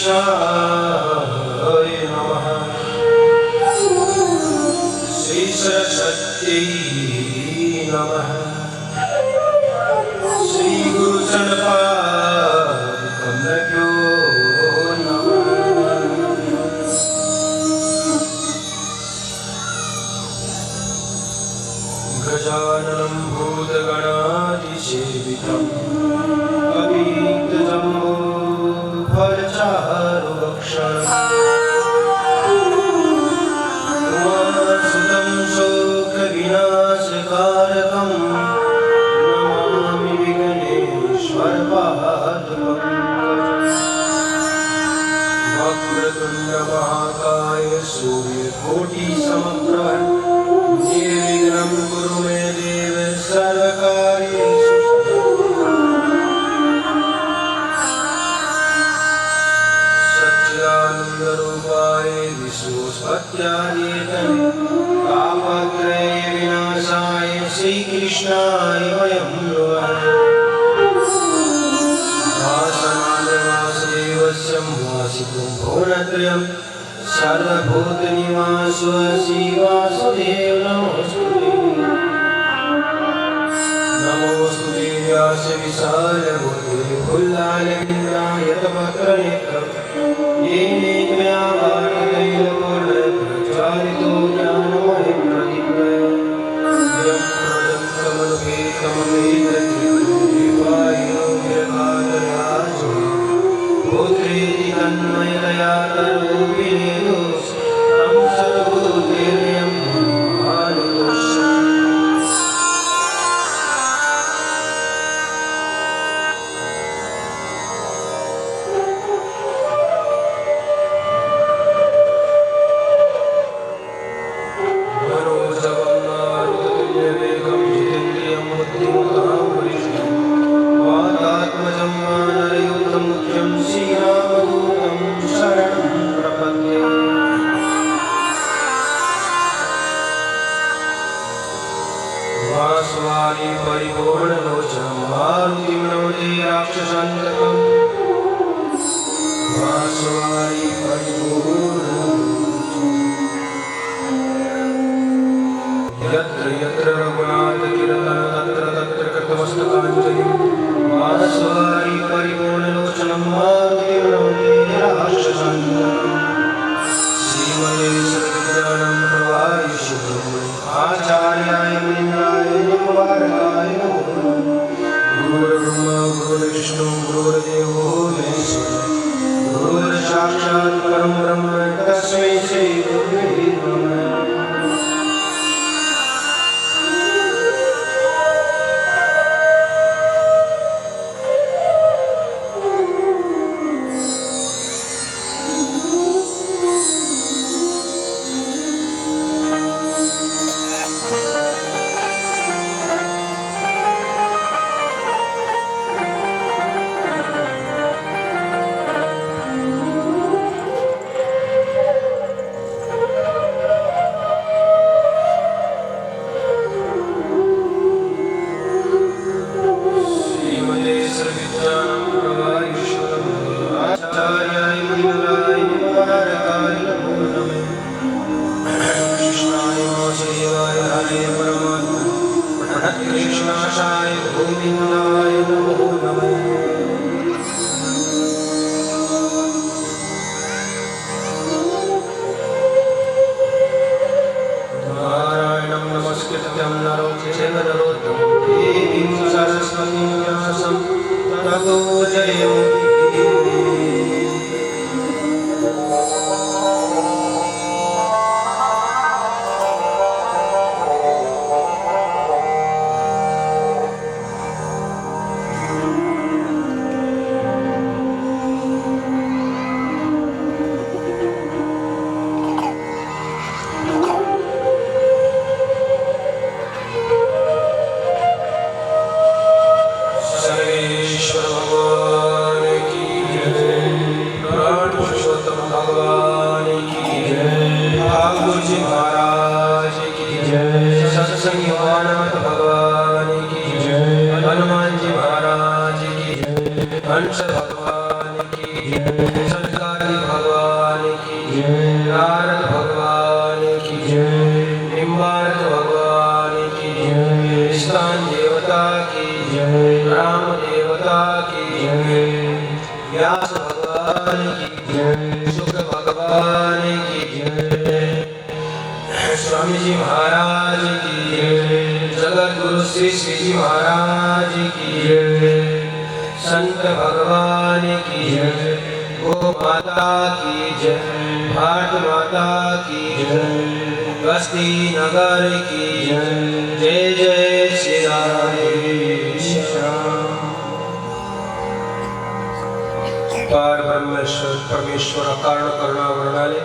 गणेशाय नमः। श्री सरस्वत्यै नमः। श्री गुरु चरणपाद कमलभ्यो नमः। गजाननं भूतगणाधिसेवितं कपितजम्बो फलचारुभक्षणम् उमासुतं शोकविनाशकारकं नमामि विघ्नेश्वरपादपङ्कजम्। वक्रतुण्डमहाकाय सूर्यकोटिसमप्रभ निर्विघ्नं कुरु मे देव सर्वकार्येषु सच्चिदानन्दरूपाय विश्वोत्पत्त्यादिहेतवे तापत्रय विनाशाय श्रीकृष्णाय वयं नमः। वासनादवासुदेवस्य वासितं भुवनत्रयं सर्वभूतनिवासो श्री वासुदेव नमोस्तुते। नमोस्तुते व्यासविशालबुद्धे फुल्लालमिन्द्राय तपत्रनेत्रं येने त्वया वार्तिकैलपूर्णप्रज्वालितो ज्ञानमयं प्रदीप्तम् यं प्रदत्तमनुपेतममेतद्देवायो विरकातराजो पुत्रेति तन्मयतया तरूपिणेदोष तं सर्वभूतेर्यं मानुतोषम्। मनोजवं मारुततुल्यवेगं जितेन्द्रियं बुद्धिमतां वरिष्ठं वातात्मजं वानरयूथं मुख्यं श्रीरामदूतं शरणं प्रपद्ये। वासवारी परिपूर्णलोचनं मारुतिं नमते राक्षसान्तकम्। वासवारी यत्र यत्र रघुनाथकीर्तनं तत्र तत्र कृतमस्तकाञ्जलिं वासवारी परिपूर्णलोचनं मारुतिं नमते राक्षसान्तकम्। श्रीमते सर्वविद्यानां प्रवाहाय शुभं आचार्याय मुनीन्द्राय निवारकाय नमो नमः। गुरुर्ब्रह्मा गुरुर्विष्णु गुरुर्देवो महेश्वरः गुरुर्साक्षात् परं ब्रह्म तस्मै श्री गुरवे नमः। कृष्णाशाय गोविन्दाय नमो नमः। नारायणं नमस्कृत्यं नरं चैव नरोत्तमं देवीं सरस्वतीं व्यासं ततो जयमुदीरये। सर्वेश्वर भगवान की जय। प्राण पुरुषोत्तम भगवान की जय। ठाकुर जी महाराज की जय। सत्संगी मानव भगवान की जय। हनुमान जी महाराज की जय। हंस भगवान की सनकादि भगवान की नारद भगवान की निम्बार्क भगवान की स्थान देवता की राम देवता की व्यास भगवान की शुक्र भगवान की स्वामी जी महाराज की जगत गुरु श्री श्री जी महाराज की संत भगवान की गो माता की जय भारत माता की जय बस्ती नगर की जय जय श्री राधे पार ब्रह्मेश्वर परमेश्वर कारण करुणा वर्णाले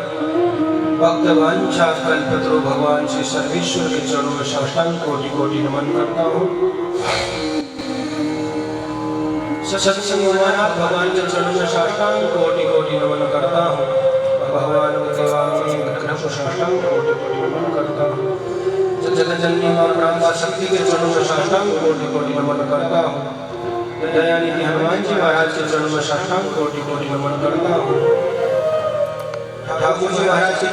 भक्त वांछा कल्पतरु भगवान श्री सर्वेश्वर के चरणों में साष्टांग कोटि कोटि नमन करता हूँ। सत्संग भगवान के चरणों में साष्टांग कोटि कोटि नमन करता हूँ। भगवान के साष्टांग कोटि कोटि नमन करता हूँ। जगतजननी और ब्रह्मा शक्ति के चरणों में साष्टांग कोटि कोटि नमन करता हूँ। दयानिधि हनुमान जी महाराज के चरणों में साष्टांग कोटि कोटि नमन करता हूँ। ठाकुर जी महाराज के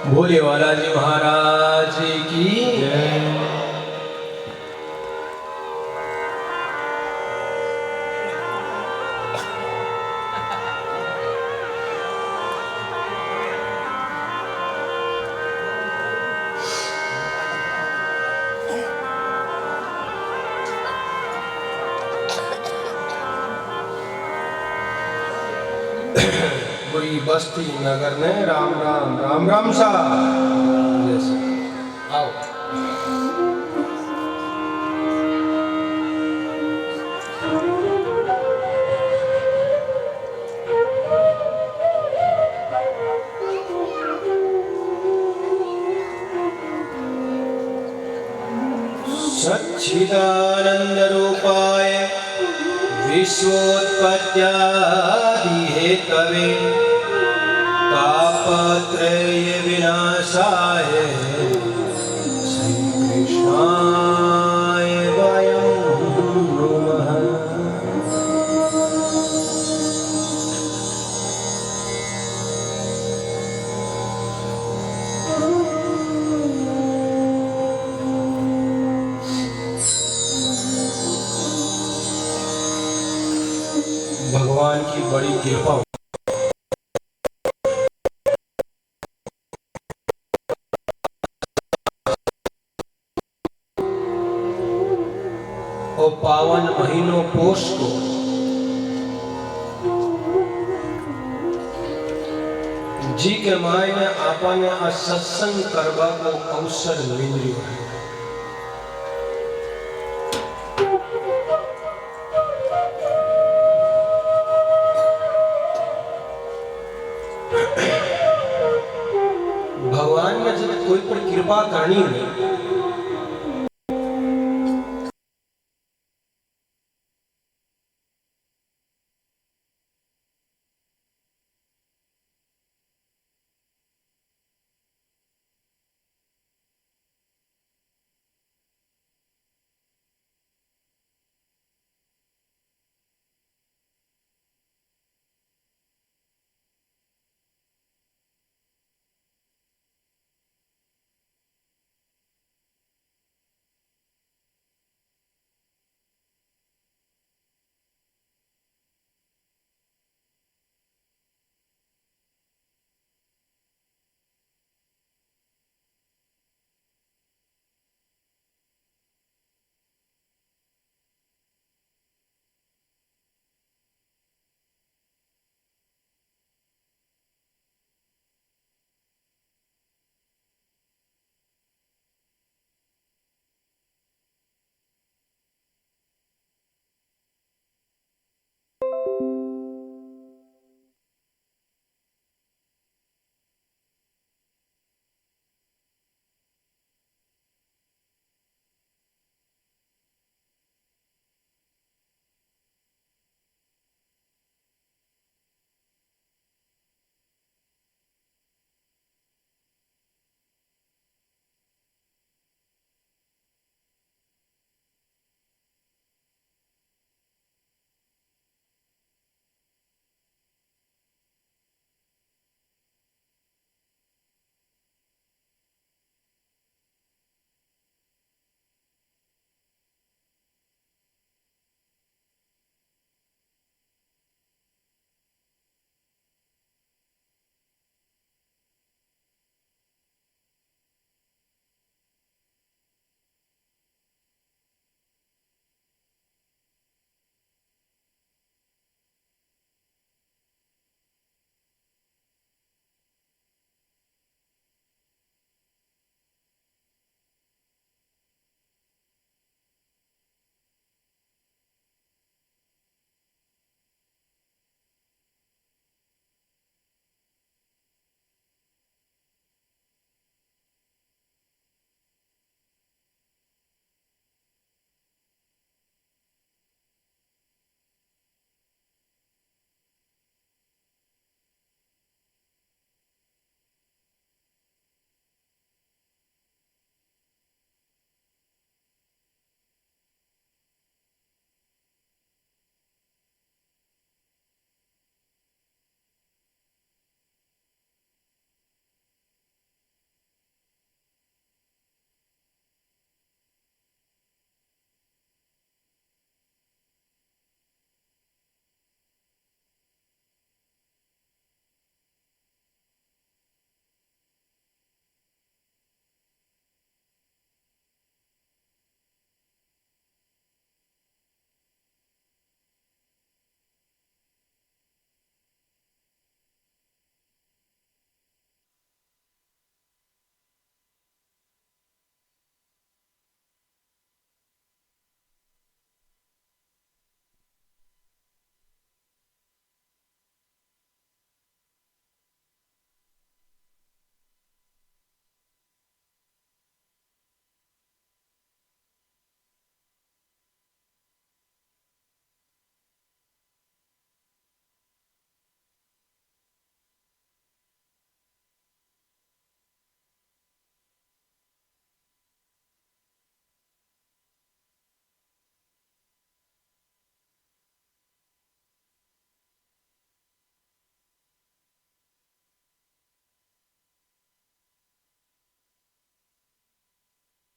भोले वाला जी महाराज की जय। कोई बस्ती नगर ने राम राम राम राम सा आओ। सच्चिदानंद रूपाय विश्वोत्पत्त्यादि हेतवे तापत्रय विनाशाय श्री कृष्णाय वयं नमः। बड़ी कृपा हो। और पावन महीनों पोष को जी के माय ने आपने आ सत्संग करवा को अवसर मिल है। भगवान ने जब कोई पर कृपा करनी है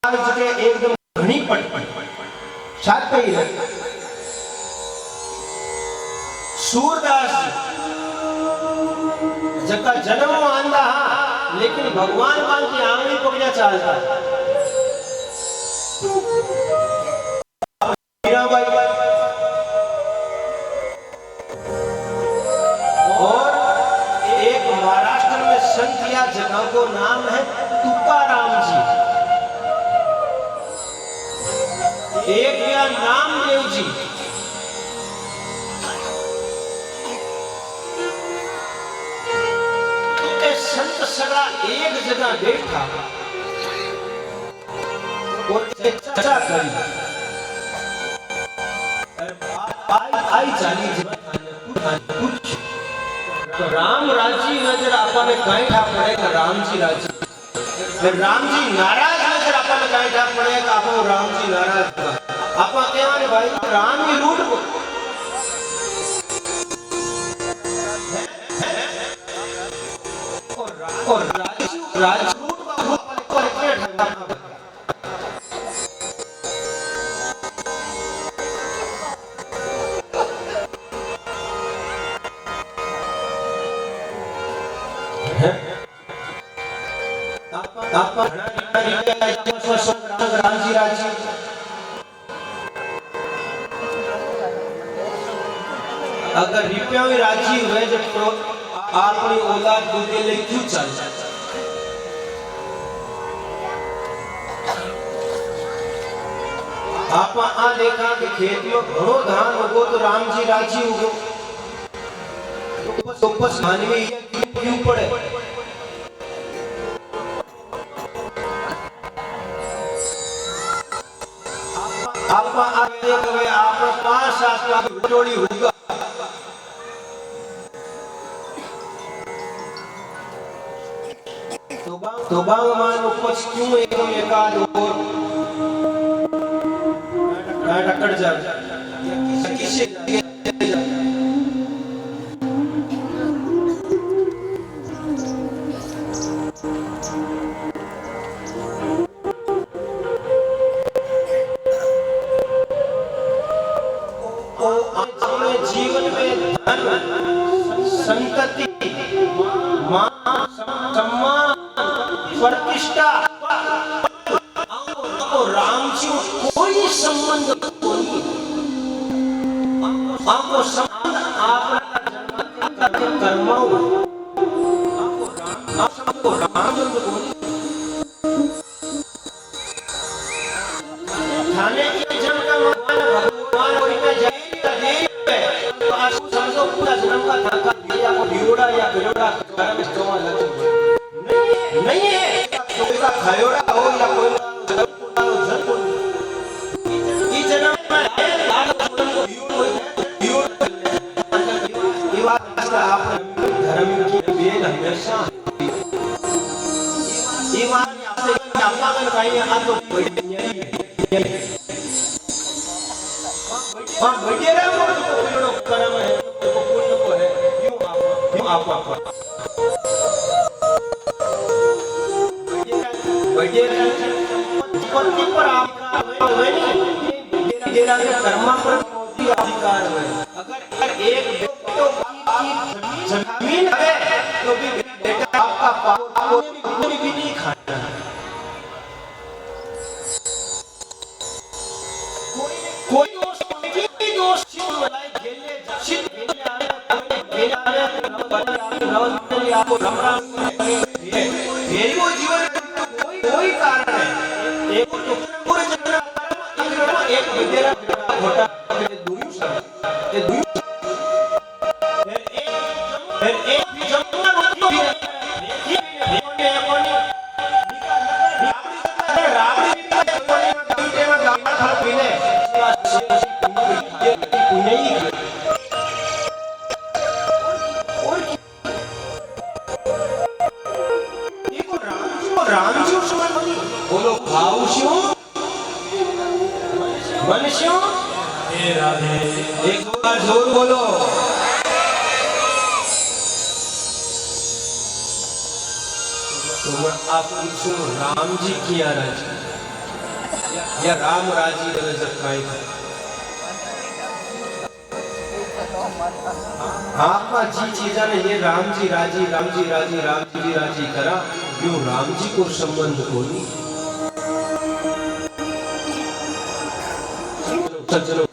के एकदम घनी पट साथ पे ही सूरदास जका जन्म आंदा लेकिन भगवान मान की आंगली पकड़ा चालता मीराबाई और एक महाराष्ट्र में संत या जगह को नाम है तुकाराम जी, एक या नामदेव जी। संत सगा एक जगह बैठा और चर्चा करी आई चाली कुछ तो राम राजी नजर आपने कहीं ठा पड़े कि राम जी राजी, राम जी नाराज नजर आपने कहीं ठा पड़े कि आपो राम जी नाराज आपा कहवाने भाई राम ही रूट और राजपूत पर क्या ठंडा रामजी राजी अगर रुपया भी राजी हुए तो आपनी औलाद दूधे ले क्यों चल आप आ देखा कि खेत में घणो धान उगो तो राम जी राजी उगो तो बस मानवी क्यों पड़े आप आ देख आप 5-7 लाख बिटोड़ी होगा तो बागमान उपज क्यों एकदम एकाद और टक्कर जा किसे जीवन में धन संतति मान सम्मान प्रतिष्ठा आपको राम जी कोई संबंध नहीं आपको आपका कर्म आपको राम थाने के जन्म का भगवान और इनका जय तो आज समझो पूरा जन्म का धक्का दिया को भिड़ोड़ा या भिड़ोड़ा कर्म इस्तेमाल नहीं है कोई का खयोड़ा हो या कोई ये जन्म में लाल को भिड़ोड़ ये बात आप धर्म की बेल हमेशा ये बात आपसे आपका में कहीं आ तो हां बटेरा को भिड़ोड़ कर्म है तो पुण्य को है क्यों आप पति पर अधिकार है नहीं डेरा के कर्म पर अधिकार है अगर एक की जमीन है तो भी बेटा आपका पाप भी नहीं खाना कोई दोस्त खेलने आपको जीवन कोई कारण है एक तो पूरे जन्म एक विद्या घोटा ये दुई फिर एक भी जमुना होती है ये कोनी राबड़ी कोनी में गाड़ खा पीने पुण्य ही राम जी बोलो भाव क्यों मन क्यों हे राधे एक बार जोर बोलो तो मैं आप पूछूं राम जी किया राजी या राम राजी नजर खाई था आपका जी चीजा ने ये राम जी राजी करा, क्यों राम जी को संबंध कोई चलो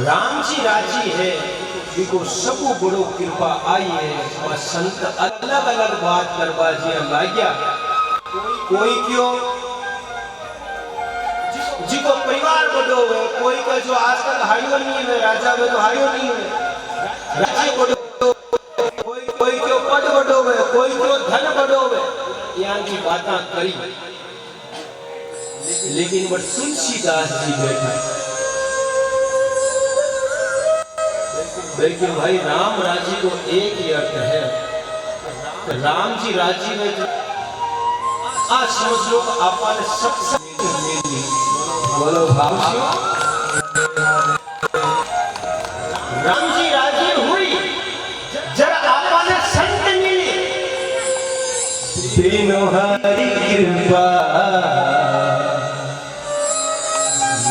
राम जी राजी है, इनको सब बड़ो कृपा आई है और संत अलग अलग बात करवा जी लाग्या। कोई क्यों जी को परिवार बड़ो है, कोई का जो आज तक हारियो नहीं है, राजा में तो हारियो नहीं है, राज्य बड़ो, कोई क्यों पद बड़ो है, कोई क्यों धन बड़ो है, यहाँ की बातें करी। लेकिन बट तुलसीदास जी बैठे, लेकिन भाई राम राजी को एक ही अर्थ है, राम जी राजी में जो आज समझ लो अपन सब बोलो भाव राम जी राजी हुई, जरा अपन संत मिली, तीनों हरि कृपा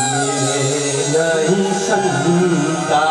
मिले नहीं संता,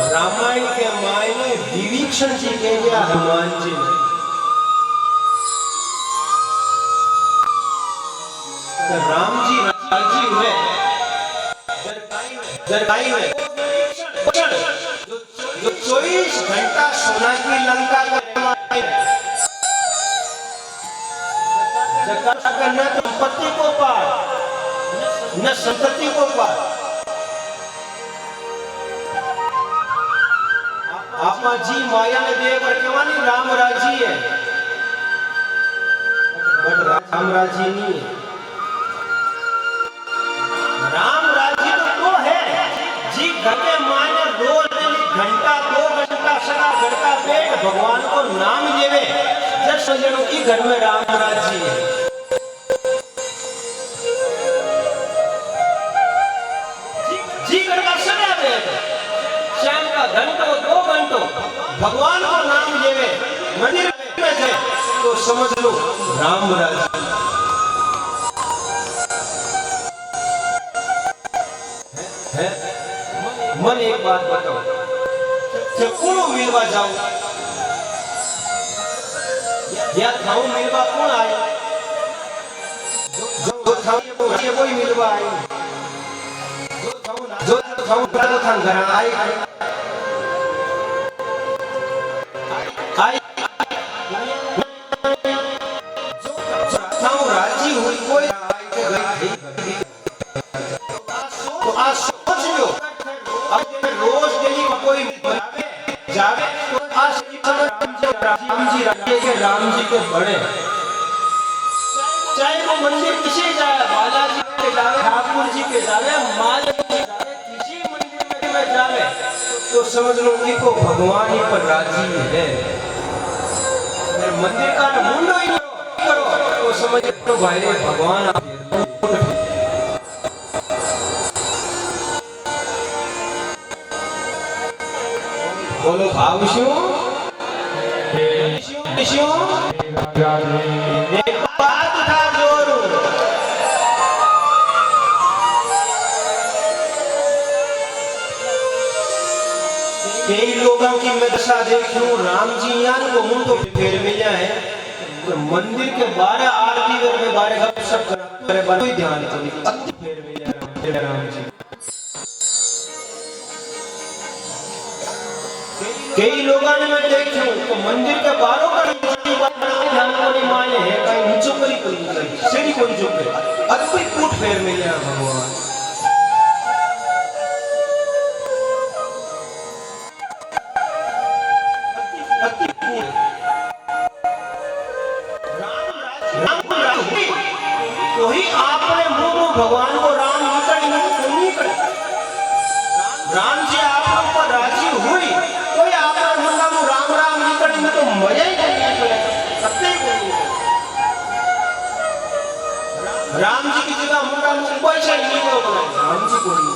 रामायण के मायने विभीषण जी के गया हनुमान जी ने, तो राम जी राजी हुए, जरगाई में जो 24 घंटा सोना की लंका का न संपत्ति को पार न संपत्ति को पार, आपा जी माया ने देकर केवानी राम राजी है, बट राम राजी नहीं है। राम राजी तो है जी घर के माने रोज घंटा 2 घंटा सगा घर का पेट भगवान को नाम देवे, जब सजनों की घर में राम राजी है। जी घर का सगा पेट शाम का घंटों 2 घंटों भगवान को नाम देवे, मंदिर में थे तो समझ लो राम राजी है। मन एक बात बताओ, जब कौन मिलवा जाऊं या थाऊ मिलवा कौन आए, जो थाऊ ये कोई मिलवा आए, जो थाऊ तो थां घर आए आई जो थाऊ राजी हुई कोई आए के गई तो आज सोच लो, अब रोज डेली कोई जावे तो आज राम जी के बड़े, चाहे वो मंदिर किसी जाए, बालाजी के जावे, ठाकुर जी के जावे, माल जी के जावे, किसी मंदिर में जावे तो समझ लो कि को भगवान ही पर राजी है। मंदिर का मुंडो ही करो तो समझ लो भाई भगवान आप बोलो भाव शिव शिव एक बात था जोरू, कई लोगों की मैं दशा देखूं, राम जी यार वो मुंडो फेर में जाए तो मंदिर के 12 आरती में 12 गपशप करे, कोई ध्यान तो नहीं अति फेर में जाए राम जी। कई लोगों ने मैं देखूं तो मंदिर के बारों का ध्यान को नहीं माने है, कहीं नीचो करी कोई नहीं, सीढ़ी कोई जो करे, अरे कोई कूट फेर में जाए भगवान। तो ही आपने मुंह भगवान को राम निकली नहीं करे, राम जी आप पर राजी हुई तो ही आपने मुंडा में राम राम निकली में तो मजा ही नहीं चले, सत्य ही बोली राम जी की जगह मुंडा में कोई से नहीं बोला, राम जी बोली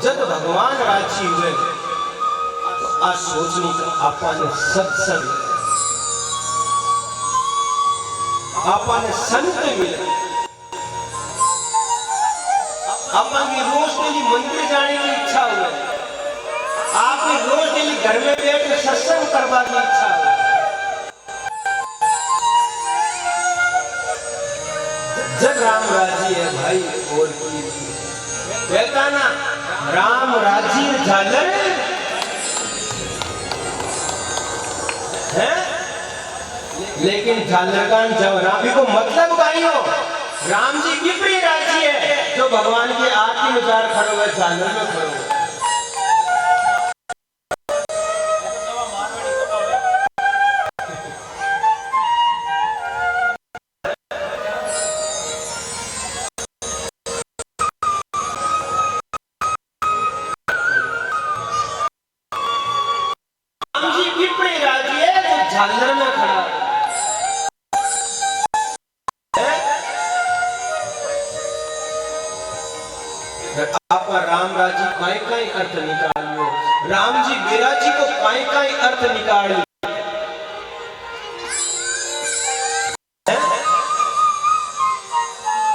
जब भगवान राजी हुए तो आज सोचनी तो आपने सत्संग, आपने संत मिले, आपकी रोज डेली मंदिर जाने की इच्छा हुई, आपकी रोज डेली घर में बैठ कर सत्संग करवा की इच्छा हुई। जब राम राजी है भाई और कहता ना राम राजी झालर है, लेकिन झालरकान जवराबी को मतलब भाई हो, राम जी की प्रिय राजी है जो भगवान की आरती में जार खड़ो है, झालर में खड़ो है। झालर में खड़ा आप राम राजी काई काई अर्थ निकालियो, राम जी बिराजी को काई काई अर्थ निकालियो।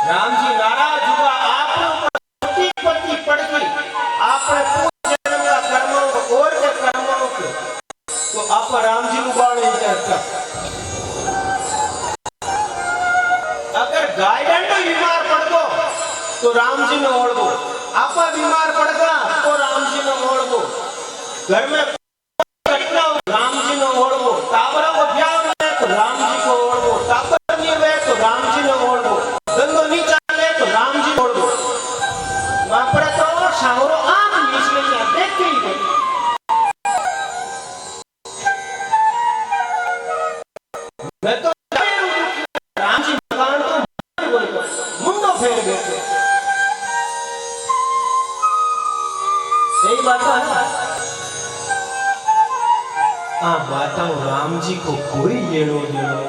राम जी नाराज हुआ, आपने पति पड़ गई, आपने पूरे जन्म का कर्मों को और के कर्मों को तो आप राम जी को बाढ़ नहीं करता। अगर गायडन में बीमार पड़ दो तो राम जी ने ओढ़ दो, आप बीमार पड़ गया तो राम जी ने ओढ़ दो, घर में घटना हो राम जी ने ओढ़ दो, टाबरा को ब्याह में तो राम जी को ओढ़ दो, टाबर नहीं हुए तो राम जी ने ओढ़ दो, धंधो नहीं चले तो राम जी ओढ़ दो, वहां पर तो शाहरो आम नीच नहीं है, देख के ही गई। मैं तो राम जी भगवान को मुंडो फेर बैठे, यही बात है। आ बात राम जी को कोई लेनो देनो,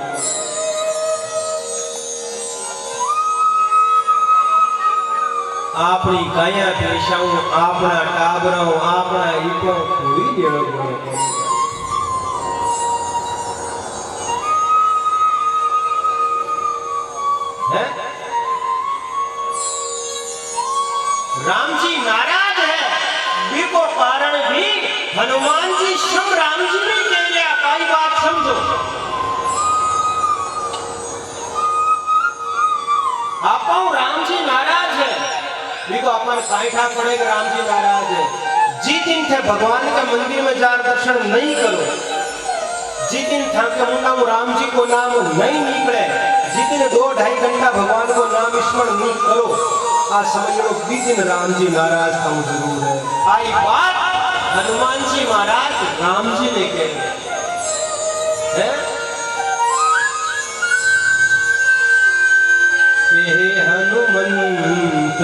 अपनी काया पेशाओं, अपना टाबरों, अपना ईटों कोई लेनो देनो। राम जी नाराज है, बिको कारण भी हनुमान जी शिव राम जी ने कह लिया। काई बात समझो, आप राम जी नाराज है, बिको अपन काइठा पड़ेगा। राम जी नाराज है, जिस दिन थे भगवान के मंदिर में जार दर्शन नहीं करो, जिस दिन था के मुंडा राम जी को नाम नहीं निकले, जिस दिन 2-2.5 घंटा भगवान को नाम स्मरण नहीं करो, आज समझ लो 20 दिन राम जी नाराज था जरूर है। आई बात हनुमान जी महाराज राम जी ने कहे हैं, हे हनुमंत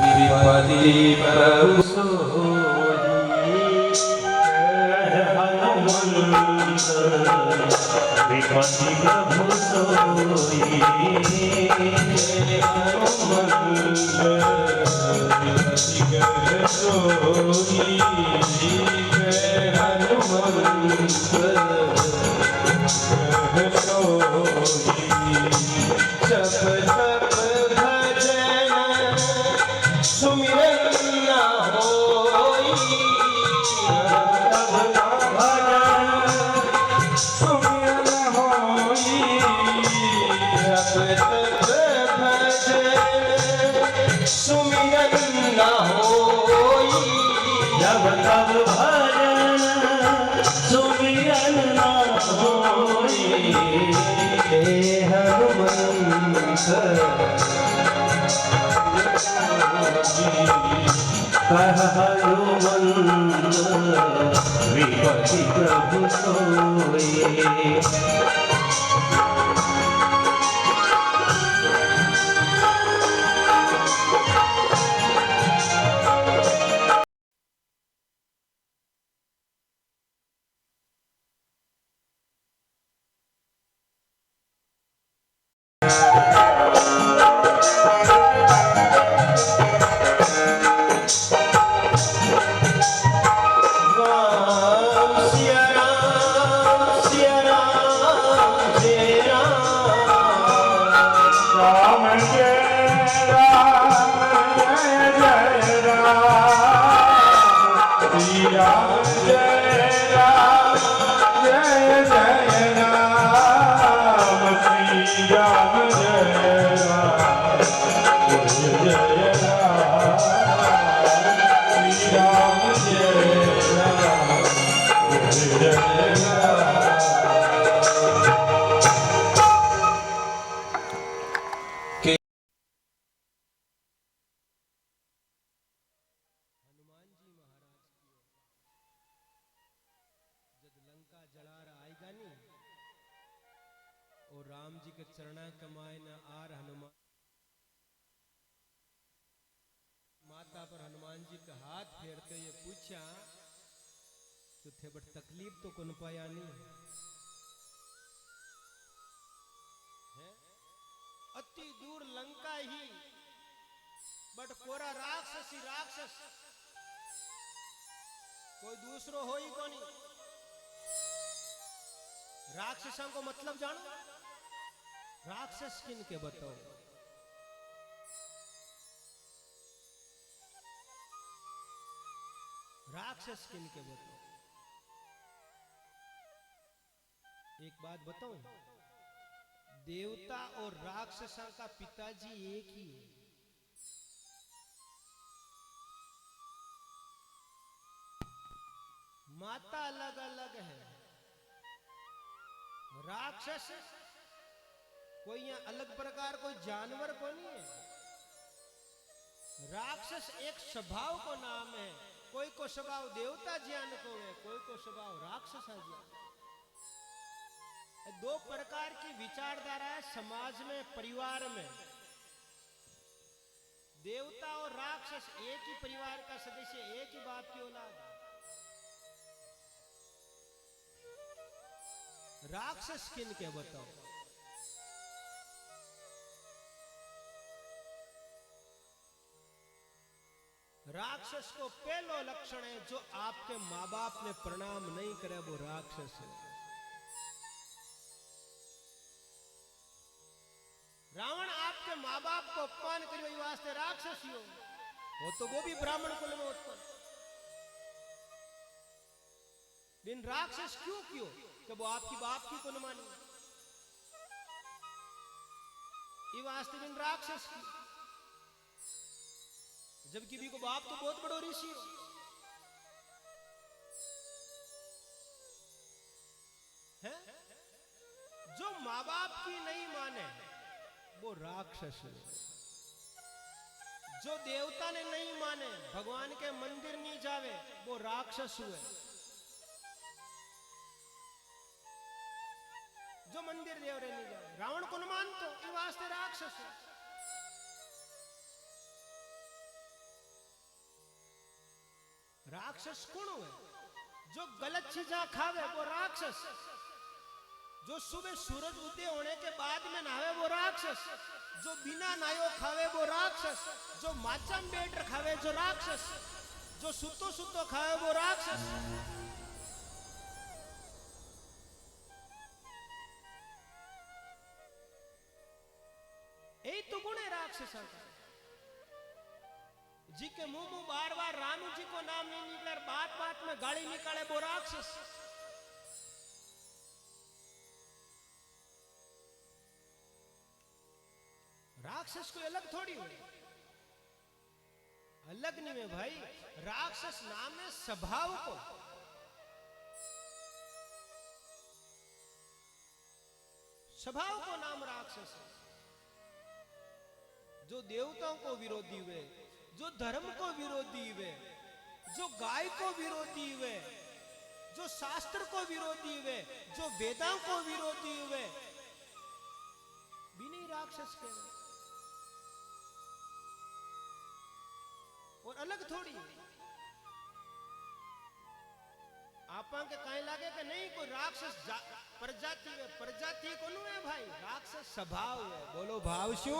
विपति प्रभु सोई, हनुमंत विपति प्रभु सोई, विपति प्रभु सोई। और राम जी के चरणा कमाए न आर हनुमान, माता पर हनुमान जी का हाथ फेरते ये पूछा तो थे बट तकलीफ तो कौन पाया नहीं है, अति दूर लंका ही बट कोरा राक्षस ही राक्षस, कोई दूसरो हो ही कोनी। राक्षसों को मतलब जानो, राक्षस किन के बताओ, राक्षस किन के बताओ। एक बात बताऊं, देवता और राक्षसों का पिताजी एक ही है। माता अलग अलग है। राक्षस कोई यहाँ अलग प्रकार कोई जानवर को नहीं है, राक्षस एक स्वभाव को नाम है। कोई को स्वभाव देवता ज्ञान को है, कोई को स्वभाव राक्षस ज्ञान। दो प्रकार की विचारधारा है समाज में, परिवार में। देवता और राक्षस एक ही परिवार का सदस्य, एक ही बाप की औलाद। राक्षस किन के बताओ। राक्षस को पहलो लक्षण है, जो आपके माँ बाप ने प्रणाम नहीं करे वो राक्षस है। रावण आपके माँ बाप को अपमान करियो ये वास्ते राक्षसियो हो तो वो भी ब्राह्मण कुल में उत्पन्न। बिन राक्षस क्यों क्यों कि वो आपकी बाप की को न मानी ये वास्ते बिन राक्षस की, जबकि भी को बाप तो बहुत बड़ो ऋषि हो। है जो माँ बाप की नहीं माने वो राक्षस है। जो देवता ने नहीं माने भगवान के मंदिर नहीं जावे वो राक्षस हुए। जो मंदिर देव रे नहीं जावे रावण को न मानतो ये वास्ते राक्षस है। राक्षस कौन हुए? जो गलत चीजा खावे वो राक्षस। जो सुबह सूरज उदय होने के बाद में नहावे वो राक्षस। जो बिना नायो खावे वो राक्षस। जो माचा में बैठ खावे जो राक्षस। जो सुतो सुतो खावे वो राक्षस। यही तो गुण है राक्षस का। जी के मुंह मुंह बार बार राम जी को नाम नहीं निकले, बात बात में गाली निकाले वो राक्षस। राक्षस कोई अलग थोड़ी हुई, अलग नहीं है भाई। राक्षस नाम है स्वभाव को। स्वभाव को नाम राक्षस है। जो देवताओं को विरोधी हुए, जो धर्म को विरोधी हुए, जो गाय को विरोधी हुए, जो शास्त्र को विरोधी हुए, जो वेदांत को विरोधी हुए, भी नहीं राक्षस के। और अलग थोड़ी आपा के कहीं लागे कि नहीं कोई राक्षस प्रजाति है, प्रजाति को नु है भाई, राक्षस स्वभाव है। बोलो भाव शू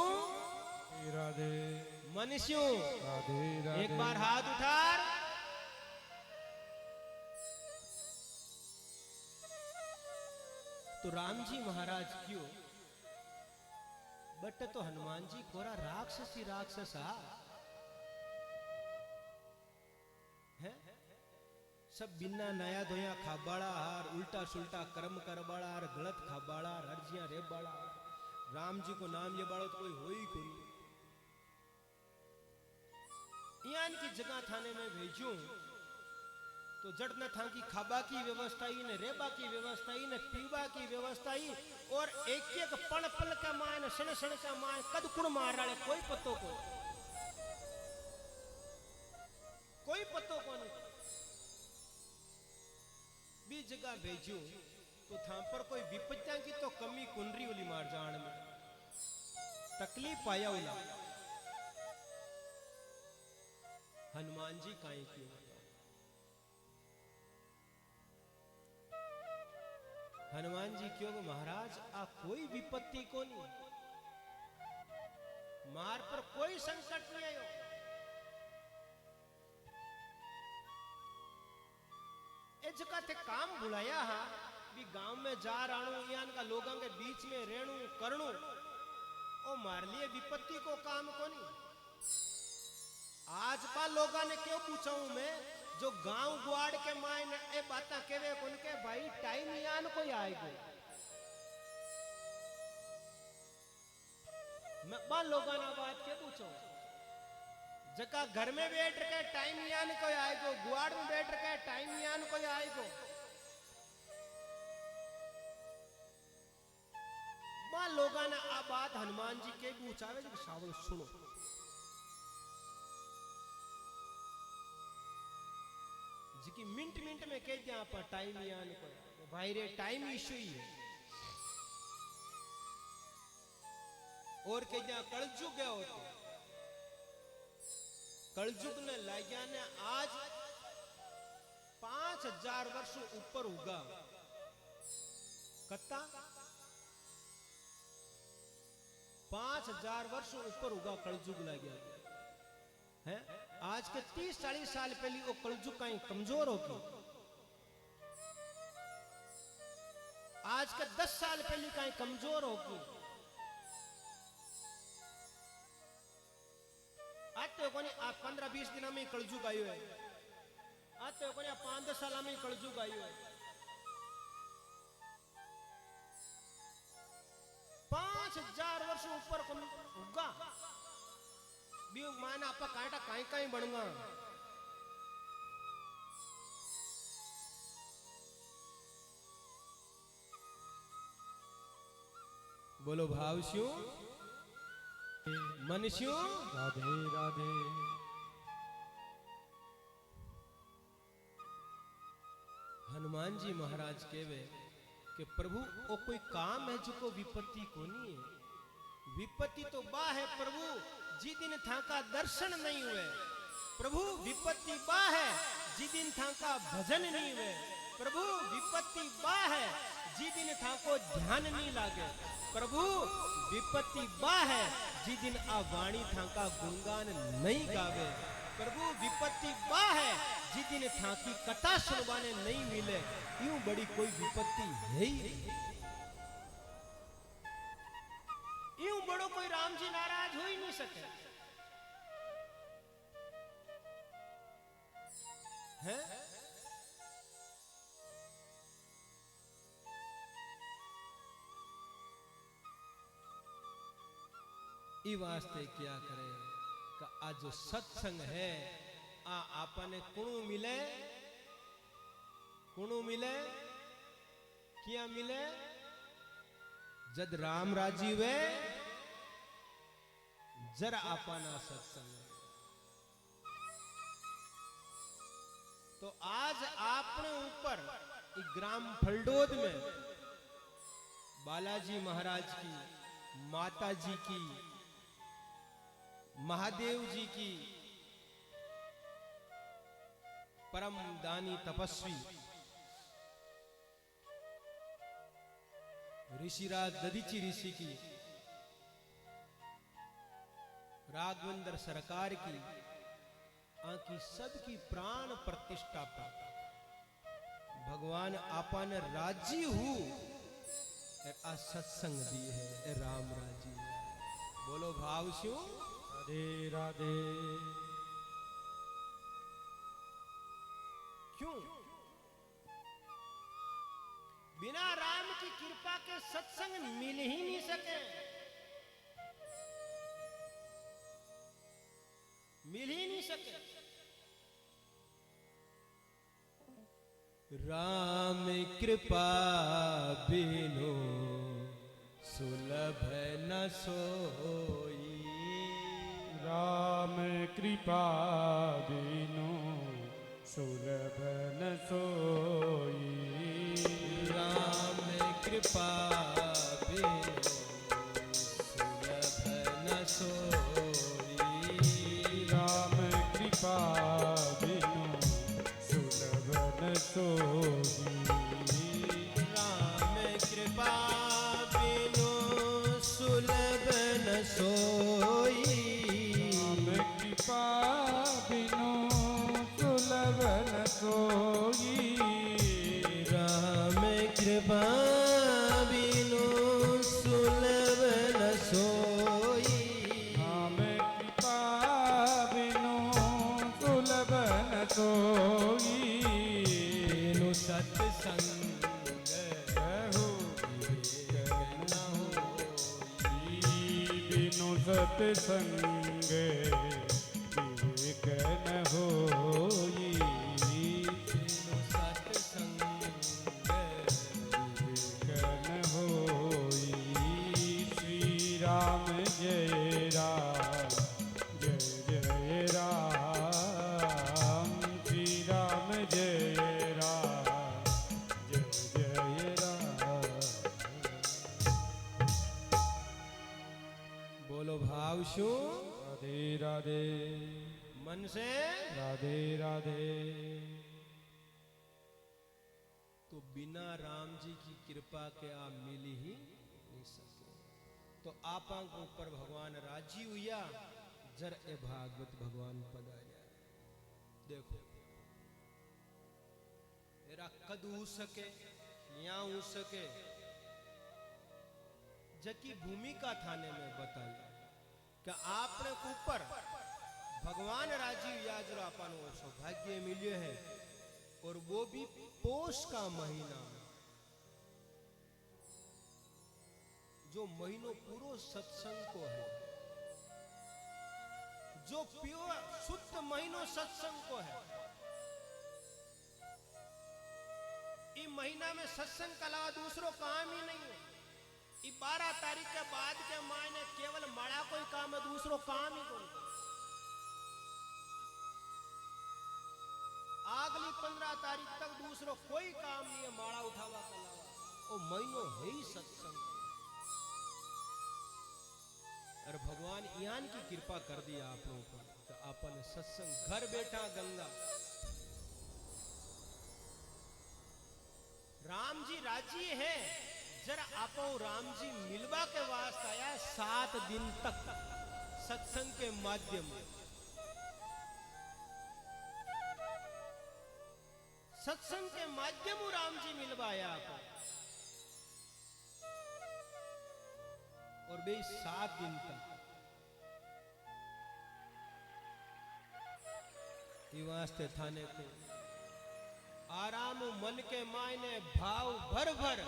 राधे मनुष्य राधे राधे। एक बार हाथ उठार। तो राम जी महाराज क्यों बट तो हनुमान जी कोरा राक्षस ही राक्षस है। सब बिना नया धोया खाबाड़ा हार, उल्टा सुल्टा कर्म करबाड़ा हार, गलत खाबाड़ा हार, हरजियां रेबाड़ा। राम जी को नाम ये बाड़ो तो कोई हो ही कोई। यान की जगह थाने में भेजूं तो जड़ न था की खाबा की व्यवस्था ही, ने रेबा की व्यवस्था ही, ने पीवा की व्यवस्था ही। और एक एक पल पल का मान सण सण का मान कद कुण मार रहा कोई पत्तो को, कोई पत्तो को नहीं। भी जगह भेजूं तो था पर कोई विपत्तियां की तो कमी कुंडरी उली मार जान में तकलीफ पाया उला। हनुमान जी काई क्यों? हनुमान जी क्यों महाराज आ कोई विपत्ति को नहीं, मार पर कोई संकट नहीं आयो। जगह थे काम बुलाया हा भी गांव में जा राणू यान का लोगों के बीच में रेणु करणु ओ मार लिए विपत्ति को काम को नहीं। आज पा लोगों ने क्यों पूछा हूं मैं, जो गांव गुआड़ के मायन ए बातें केवे उनके भाई टाइम यान कोई आएगा। मैं बा लोगों ने बात क्या पूछो, जका घर में बैठ के टाइम यान कोई आएगो, गुआड़ में बैठ के टाइम यान कोई आएगो। मां लोगा ने आ बात हनुमान जी के पूछावे जो सावल सुनो। जी की मिनट मिनट में कह दिया आप टाइम यान कोई भाई रे टाइम इश्यू ही है। और कह दिया कलजुग गया होते, कलजुग ने लाग्या ने आज 5000 वर्ष ऊपर होगा। कत्ता 5000 वर्ष ऊपर होगा कलजुग लाग्या है। आज के 30-40 साल पहले वो कलजुग कहीं कमजोर होगी। आज के 10 साल पहले कहीं कमजोर होगी। आ 15-20 दिन में कलजुग आयो है आ तो कोई 5-10 साल में कलजुग आयो है 5000 वर्ष ऊपर होगा भी माना आपा काटा काई काई बनगा बोलो भाव श्यों मन श्यों राधे राधे हनुमान जी महाराज केवे कि प्रभु ओ कोई काम है जो विपत्ति कोनी है विपत्ति तो बा है प्रभु जी दिन था का दर्शन नहीं हुए प्रभु विपत्ति बा है जी दिन था का भजन नहीं हुए प्रभु विपत्ति बा है जी दिन था को ध्यान नहीं लागे प्रभु विपत्ति बा है जी दिन आ वाणी था का गुणगान नहीं गावे प्रभु विपत्ति बा है जी दिन था की कथा सुनवाने नहीं मिले यूं बड़ी कोई विपत्ति है ही यूं बड़ो कोई राम जी नाराज हो ही नहीं सके हैं ई वास्ते क्या करे का आज जो सत्संग है आ आपने कुणु मिले क्या मिले जद राम राजी वे जरा आपना सत्संग तो आज आपने ऊपर ग्राम फलडोद में बालाजी महाराज की माता जी की महादेव जी की परम दानी तपस्वी ऋषिराज दधीची ऋषि की राघवेंद्र सरकार की आंकी सबकी प्राण प्रतिष्ठा पर भगवान आपन राजी हूं आ सत्संग दी है राम राजी बोलो भाव शू राधे राधे क्यों बिना राम की कृपा के सत्संग मिल ही नहीं सके मिल ही नहीं सके राम कृपा बिनु सुलभ न सोई राम कृपा बिनु सुलभ न सोई राम कृपा बिनु सुलभ न सोई राम कृपा बिनु सुलभ न सोई राम कृपा बिनु सुलभ न सोई राम कृपा बिनु सुलभ न सोई राम कृपा बिनु सुलभ न सोई राम कृपा बिनु सुलभ न सोई बिनु सत्संग रहु विवेक न होई बिनु सत्संग विवेक न होई बिनु सत्संग विवेक न होई श्री राम जय राम जय जय राम श्री राम जय राम जय जय राम बोलो भाव शू राधे राधे मन से राधे राधे तो बिना राम जी की कृपा के आप मिल ही नहीं सके तो आपा के ऊपर भगवान राजी हुआ जर ए भागवत भगवान पद आया देखो मेरा कद हो सके या हो सके जकी भूमिका थाने में बताई कि आपने ऊपर भगवान राजीव याजरो अपन सौभाग्य मिले है और वो भी पोष का महीना जो महीनों पूरो सत्संग को है, जो प्योर शुद्ध महीनों सत्संग को है। इस महीना में सत्संग के अलावा दूसरो काम ही नहीं है। 12 तारीख के बाद के मायने केवल माड़ा कोई काम है, दूसरो काम ही कोई। अगली 15 तारीख तक दूसरो कोई काम नहीं है माड़ा उठावा के अलावा। वो महीनो है ही सत्संग। और भगवान यान की कृपा कर दी आप लोगों पर तो अपन सत्संग घर बैठा गंगा। राम जी राजी है, जरा आपो राम जी मिलवा के वास्ते आया 7 दिन तक सत्संग के माध्यम सत्संग के माध्यम राम जी मिलवाया आपको। और बे 7 दिन तक ये वास्ते थाने को आराम मन के मायने भाव भर भर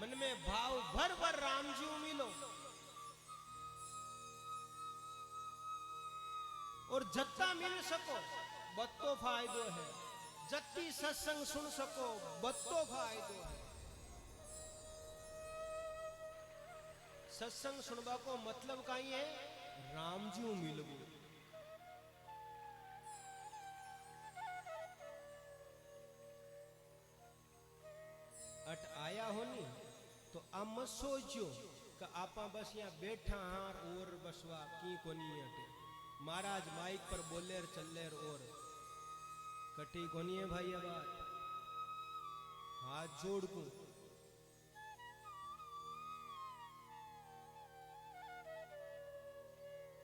मन में भाव भर भर राम जी मिलो। और जत्ता मिल सको बत्तो फायदो है, जत्ती सत्संग सुन सको बत्तो फायदो है। सत्संग सुनवा को मतलब कहीं है राम जी मिलबू। अट आया होनी तो आप मत सोचो कि आप बस यहाँ बैठा हाँ और बसवा की कोनी अटे महाराज माइक पर बोले चले और कटी कोनी है भाई। अब हाथ जोड़ को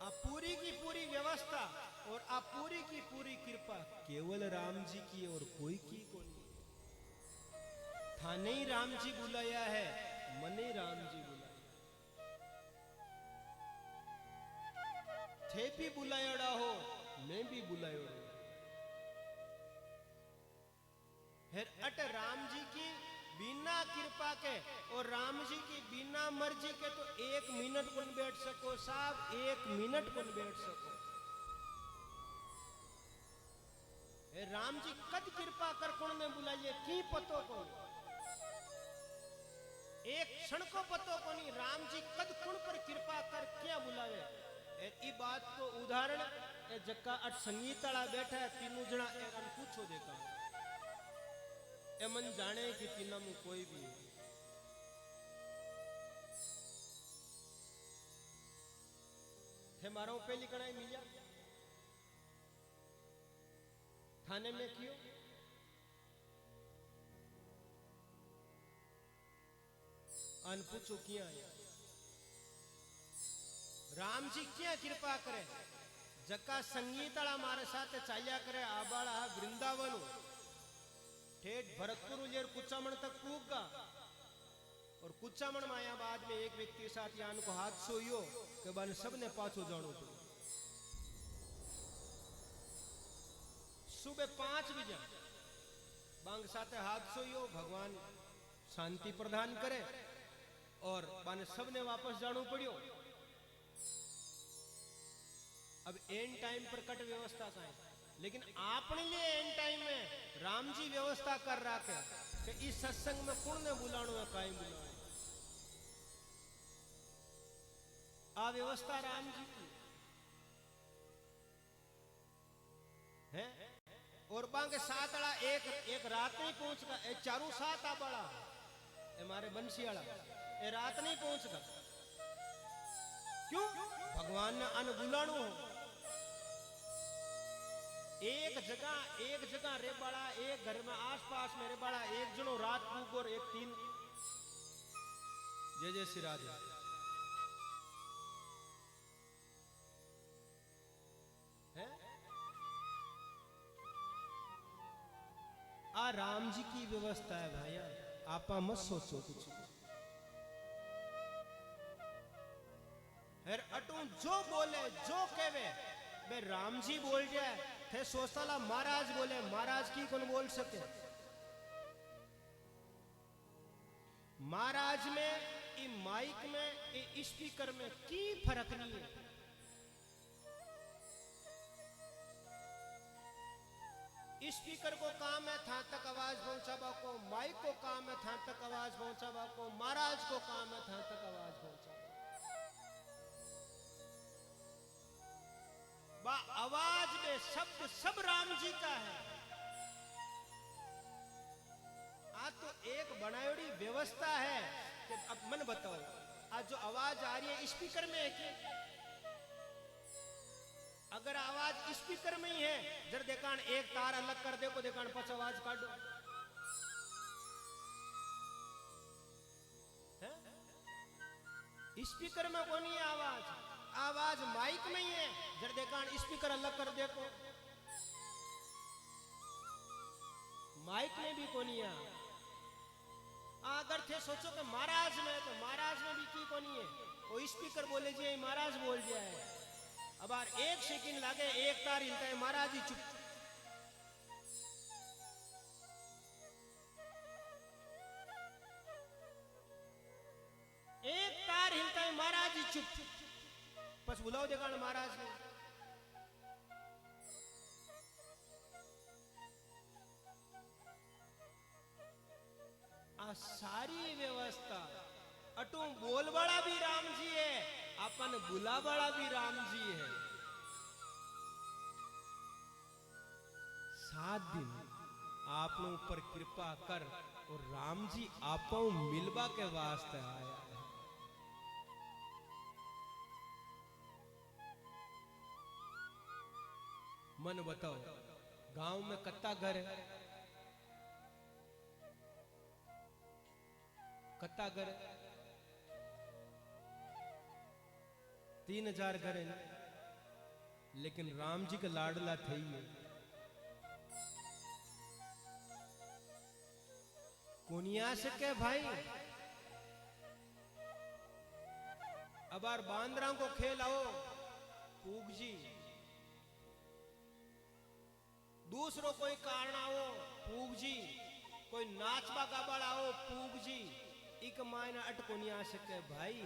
आप पूरी की पूरी व्यवस्था और आप पूरी की पूरी कृपा केवल राम जी की और कोई की कोनी। थाने ही राम जी बुलाया है, मने राम जी बुलाया थे भी बुलायोड़ा हो, मैं भी बुलायोड़ा फिर अट राम जी की बिना कृपा के और राम जी की बिना मर्जी के तो 1 मिनट कौन बैठ सको साहब, 1 मिनट कौन बैठ सको। राम जी कद कृपा कर कौन में बुलाइए की पतो को एक क्षण को पतो को नहीं। राम जी कद कुण पर कृपा कर क्या बुलावे। ई बात को उदाहरण जक्का अट संगीतड़ा बैठा है तीनों जना एक पूछो देखा ए मन जाने कि तीना में कोई भी थे मारो पहली कणाई मिला थाने में क्यों अन पूछो क्या आया। राम जी क्या कृपा करे जक्का संगीतड़ा मारे साथ चाल्या करे आबाड़ा वृंदावन ठेठ भरतपुर उलेर कुचामण तक पूगा और कुचामण में आया बाद में एक व्यक्ति के साथ यान को हाथ सोयो के बाद सबने पाछो जानो पड़ो। सुबह 5 बजे बांग साथे हाथ सोयो भगवान शांति प्रदान करे और बाने सबने वापस जानो पड़ियो। अब एंड टाइम पर कट व्यवस्था का है लेकिन आपने लिए एंड टाइम में राम जी व्यवस्था कर रहा है कि इस सत्संग में कौन ने बुलानो है काई बुलानो आ व्यवस्था राम जी की है। और बांगे 7 आड़ा एक रात नहीं पहुंचगा ए चारों 7 आ बड़ा ए मारे बंसीवाला ए रात नहीं पहुंचगा क्यों भगवान ने अन बुलानो हो। एक जगह रे बड़ा एक घर में आसपास मेरे बड़ा एक जनो रात पूग और एक 3 जय जय श्री राधे है। आ राम जी की व्यवस्था है भैया आपा मत सोचो कुछ। फिर अटू जो बोले जो कहे बे राम जी बोल जाए थे सोचता महाराज बोले, महाराज की कौन बोल सके। महाराज में ई माइक में ई स्पीकर में की फर्क नहीं है। स्पीकर को काम है था तक आवाज पहुंचावा को, माइक को काम है था तक आवाज पहुंचावा को, महाराज को काम है था तक आवाज पहुंचावा। बा आवाज में शब्द सब राम जी का है। आज तो एक बनायोड़ी व्यवस्था है कि अब मन बताओ, आज जो आवाज आ रही है स्पीकर में है कि अगर आवाज स्पीकर में ही है जर देखान एक तार अलग कर दे को देखान पच आवाज काटो है? स्पीकर में कौन है आवाज, आवाज माइक में ही है जर देखान स्पीकर अलग कर दे को माइक में भी कौन है। अगर थे सोचो कि महाराज में तो महाराज में भी की कौन है, वो स्पीकर बोले जी महाराज बोल जाए। अब यार एक सेकंड लगे एक तार हिलता है महाराज ही चुप। एक तार हिलता है महाराज ही चुप। बस बुलाओ देखा महाराज ने। आ सारी व्यवस्था अटू बोल वाला भी राम जी है, अपन बुला वाला भी राम जी है। 7 दिन आप लोगों पर कृपा कर और राम जी आपो मिलवा के वास्ते आया है। मन बताओ गांव में कत्ता घर है, कत्ता घर है 3000 घर है, लेकिन राम जी का लाडला थे ही कोनिया से के भाई। अब यार बांदरा को खेल आओ पूग जी, दूसरों कोई कारण आओ पूग जी, कोई नाचबा गाबड़ आओ पूग जी, एक मायना अट कोनिया से के भाई।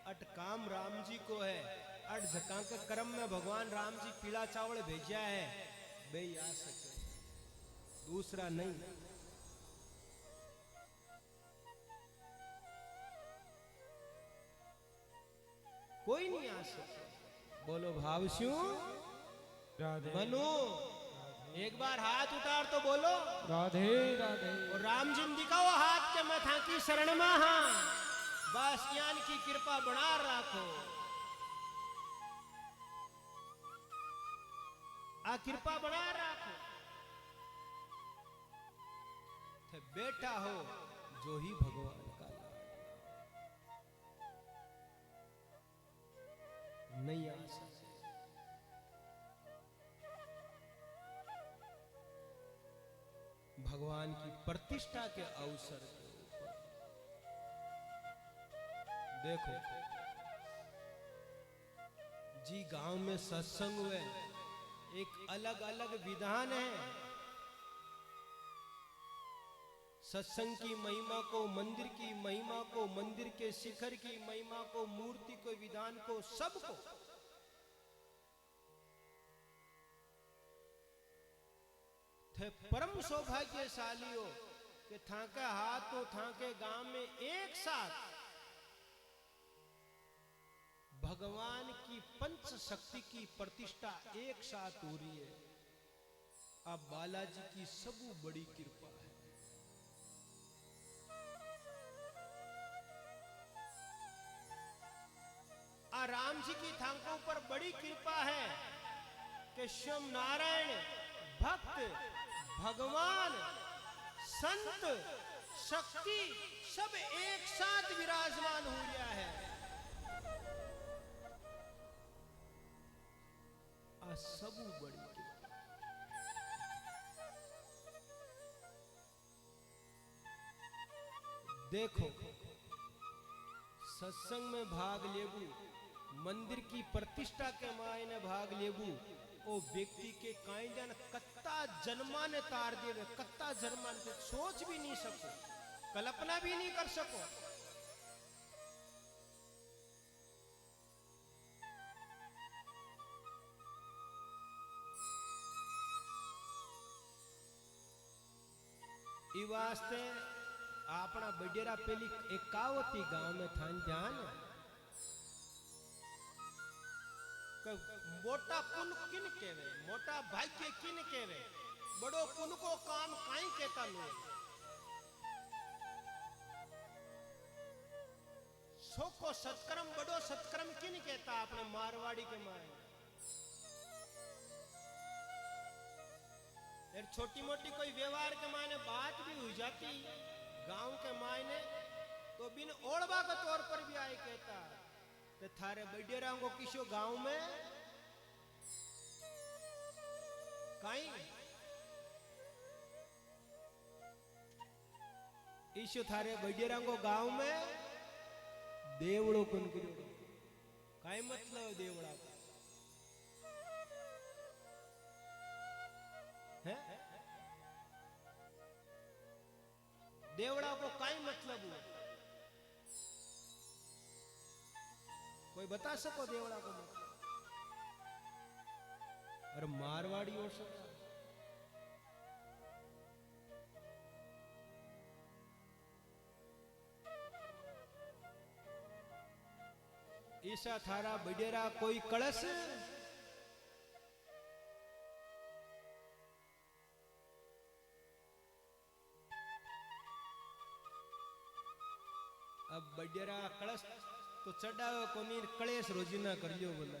अट काम राम जी को है, अट झका के कर्म में भगवान राम जी पीला चावल भेजा है बे आ सके, दूसरा नहीं। कोई नहीं आ सकता। बोलो भावस्यू राधे मनु, एक बार हाथ उतार तो बोलो राधे राधे। और राम जी ने दिखाओ हाथ के मैं था की शरण में हाँ, बस ज्ञान की कृपा बना रखो। आ कृपा बना रखो थे बेटा हो जो ही भगवान का नहीं आ सकते। भगवान की प्रतिष्ठा के अवसर के ऊपर देखो जी, गांव में सत्संग हुए, एक अलग अलग विधान है। सत्संग की महिमा को, मंदिर की महिमा को, मंदिर के शिखर की महिमा को, मूर्ति को, विधान को, सबको थे परम सौभाग्यशाली हो कि थाके हाथ तो थाके गांव में एक साथ भगवान की पंच शक्ति की प्रतिष्ठा एक साथ हो रही है। अब बालाजी की सबू बड़ी कृपा है। राम जी की थांकों पर बड़ी कृपा है कि शिव नारायण भक्त भगवान संत शक्ति सब एक साथ विराजमान हो गया है। आ सबू बड़ी कृपा। देखो सत्संग में भाग लेबू मंदिर की प्रतिष्ठा के मायने भाग लेबू ओ व्यक्ति के काई जन कत्ता जन्मा ने तार देवे, कत्ता जन्मा ने सोच भी नहीं सको, कल्पना भी नहीं कर सको। ई वास्ते अपना बडेरा पेली एकावती गांव में थान ध्यान मोटा पुन किन केवे, मोटा भाग्य किन केवे, बड़ो पुन को काम काई कहता लोग। सो को सत्कर्म बड़ो सत्कर्म किन कहता अपने मारवाड़ी के माए। छोटी मोटी कोई व्यवहार के मायने बात भी हो जाती गांव के मायने तो बिन ओढ़वा के तौर पर भी आए कहता ते थारे बडेरा को किसो गांव में काई ईशो थारे बडेरा को गांव में देवड़ो कुन करियो काई मतलब देवड़ा का है? देवड़ा को काई मतलब हुआ? कोई बता सको देवड़ा को मतलब? अरे मारवाड़ी हो सकता ईसा थारा बडेरा कोई कलश अब बडेरा कलश तो चढ़ाओ कोनी कलेश रोजीना कर लियो बोला।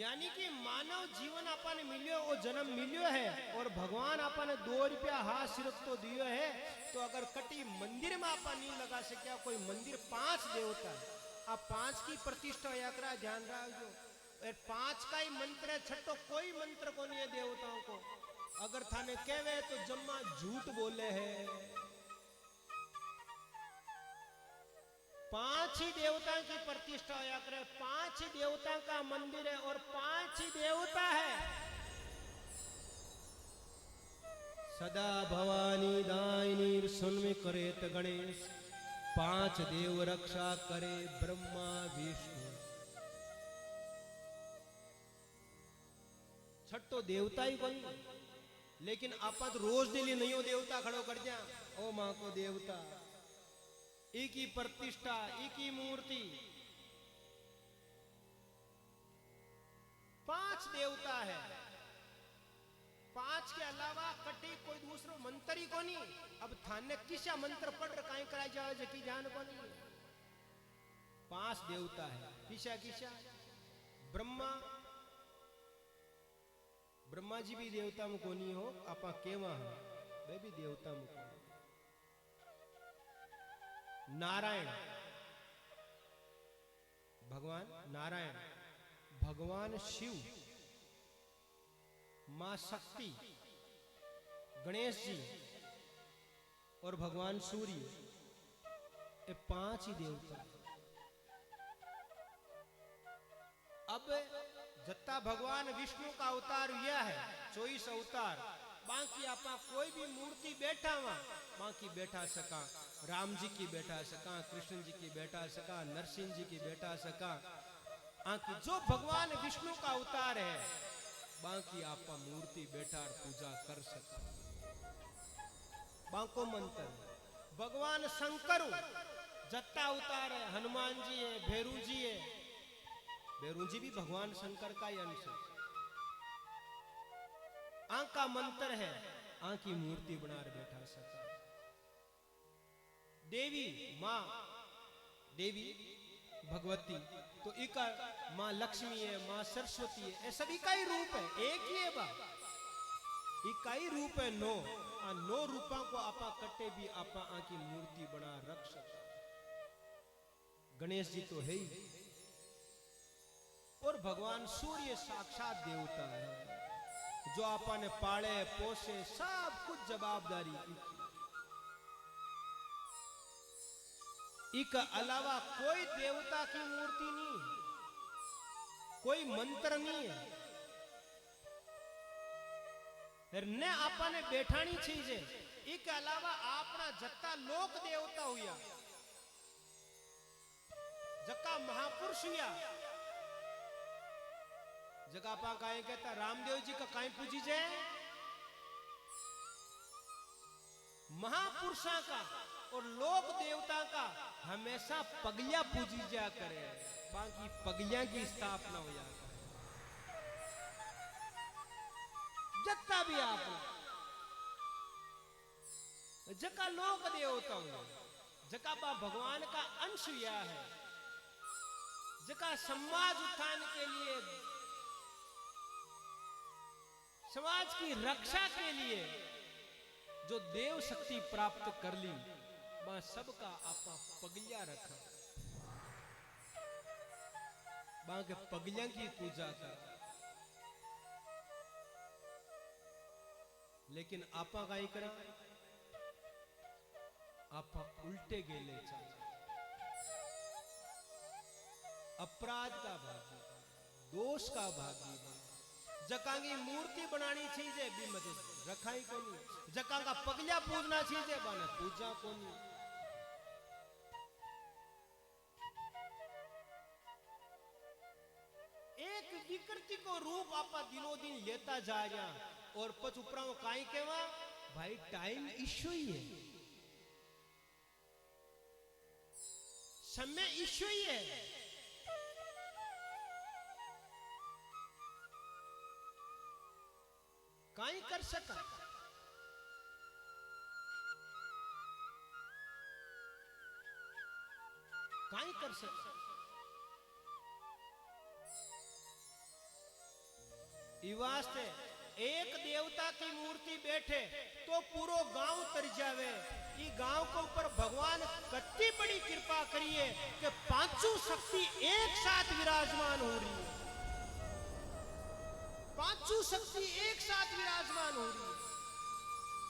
यानी कि मानव जीवन अपन मिलियो वो जन्म मिलियो है और भगवान अपन 2 रुपया हाथ सिर्फ तो दियो है। तो अगर कटी मंदिर में अपन नहीं लगा सके, कोई मंदिर 5 देवता है, आप 5 की प्रतिष्ठा यात्रा ध्यान रखो। 5 का ही मंत्र है, छठो कोई मंत्र को नहीं है देवताओं को। अगर थाने कहवे तो जम्मा झूठ बोले है। 5 ही देवता की प्रतिष्ठा होया करे, 5 ही देवता का मंदिर है और 5 ही देवता है। सदा भवानी दायनी सुन करेत गणेश, 5 देव रक्षा करे ब्रह्मा विष्णु। छठो देवता ही कोई, लेकिन आप तो रोज डेली नहीं हो देवता खड़ो कर जा। ओ मां को देवता, एक ही प्रतिष्ठा, एक ही मूर्ति, 5 देवता है। 5 के अलावा कटी कोई दूसरो मंत्र ही को नहीं। अब थाने किसा मंत्र पढ़ रखा कराई जाओ जकी जान को नहीं। 5 देवता है, किसा किसा ब्रह्मा, ब्रह्मा जी भी देवता में कोनी हो, आपा केवा है वे भी देवता में कोनी। नारायण भगवान नारायण, भगवान शिव, मां शक्ति, गणेश जी और भगवान सूर्य, ये 5 ही देवता। अब जत्ता भगवान विष्णु का अवतार यह है, 24 अवतार। बाकी आपा कोई भी मूर्ति बैठा हुआ बाकी बैठा सका, राम जी की बैठा सका, कृष्ण जी की बैठा सका, नरसिंह जी की बैठा सका। आंकी जो भगवान विष्णु का अवतार है बाकी आपा मूर्ति बैठा पूजा कर सका। बाको मंत्र भगवान शंकर जत्ता अवतार है, हनुमान जी है, भैरू जी है। भैरू जी भी भगवान शंकर का ही अंश है। आंख का मंत्र है, आंख की मूर्ति बना बैठा सका। देवी मां, देवी भगवती तो इका मां लक्ष्मी है, मां सरस्वती है, ये सभी का ही रूप है, एक ही है बा। इका ही रूप है 9। 9 रूपों को आपा कट्टे भी आपा आंकी मूर्ति बना रख सका। गणेश जी तो है ही, और भगवान सूर्य साक्षात देवता है जो आपने पाले पोसे सब कुछ जवाबदारी की। इक अलावा कोई देवता की मूर्ति नहीं है, कोई मंत्र नहीं है, न आपने बैठानी चीज है। इक अलावा आपना जत्ता लोक देवता हुआ, जका महापुरुष हुआ, जगह आपा काई कहता रामदेव जी का काई पूजी जाए, महापुरुषा का और लोक देवता का हमेशा पगलिया पूजी जा करे, बाकी पगलिया की स्थापना हो जाए। जत्ता भी आप जका लोक देवता हो, जका बा भगवान का अंश हुआ है, जका समाज उत्थान के लिए, समाज की रक्षा के लिए जो देव शक्ति प्राप्त कर ली, वह सबका आपा पगलिया रखा, बाकी पगलिया की पूजा कर। लेकिन आपा काई करा, आपा उल्टे गेले चल, अपराध का भागी, दोष का भागी बन। जकांगी मूर्ति बनानी चीज है भी मदद रखाई को नहीं, जका का पगलिया पूजना चीज है बने पूजा को नहीं। एक विकृति को रूप आपा दिनों दिन लेता जा रहा, और पच उपरा काई केवा भाई टाइम इश्यू ही है, समय इश्यू ही है। काई कर सका, काई कर सका। वास्ते एक देवता की मूर्ति बैठे तो पूरो गांव तर जावे। ई गांव के ऊपर भगवान कत्ती बड़ी कृपा करिए कि पांचों शक्ति एक साथ विराजमान हो रही है, पांचों शक्ति एक साथ विराजमान हो रही है,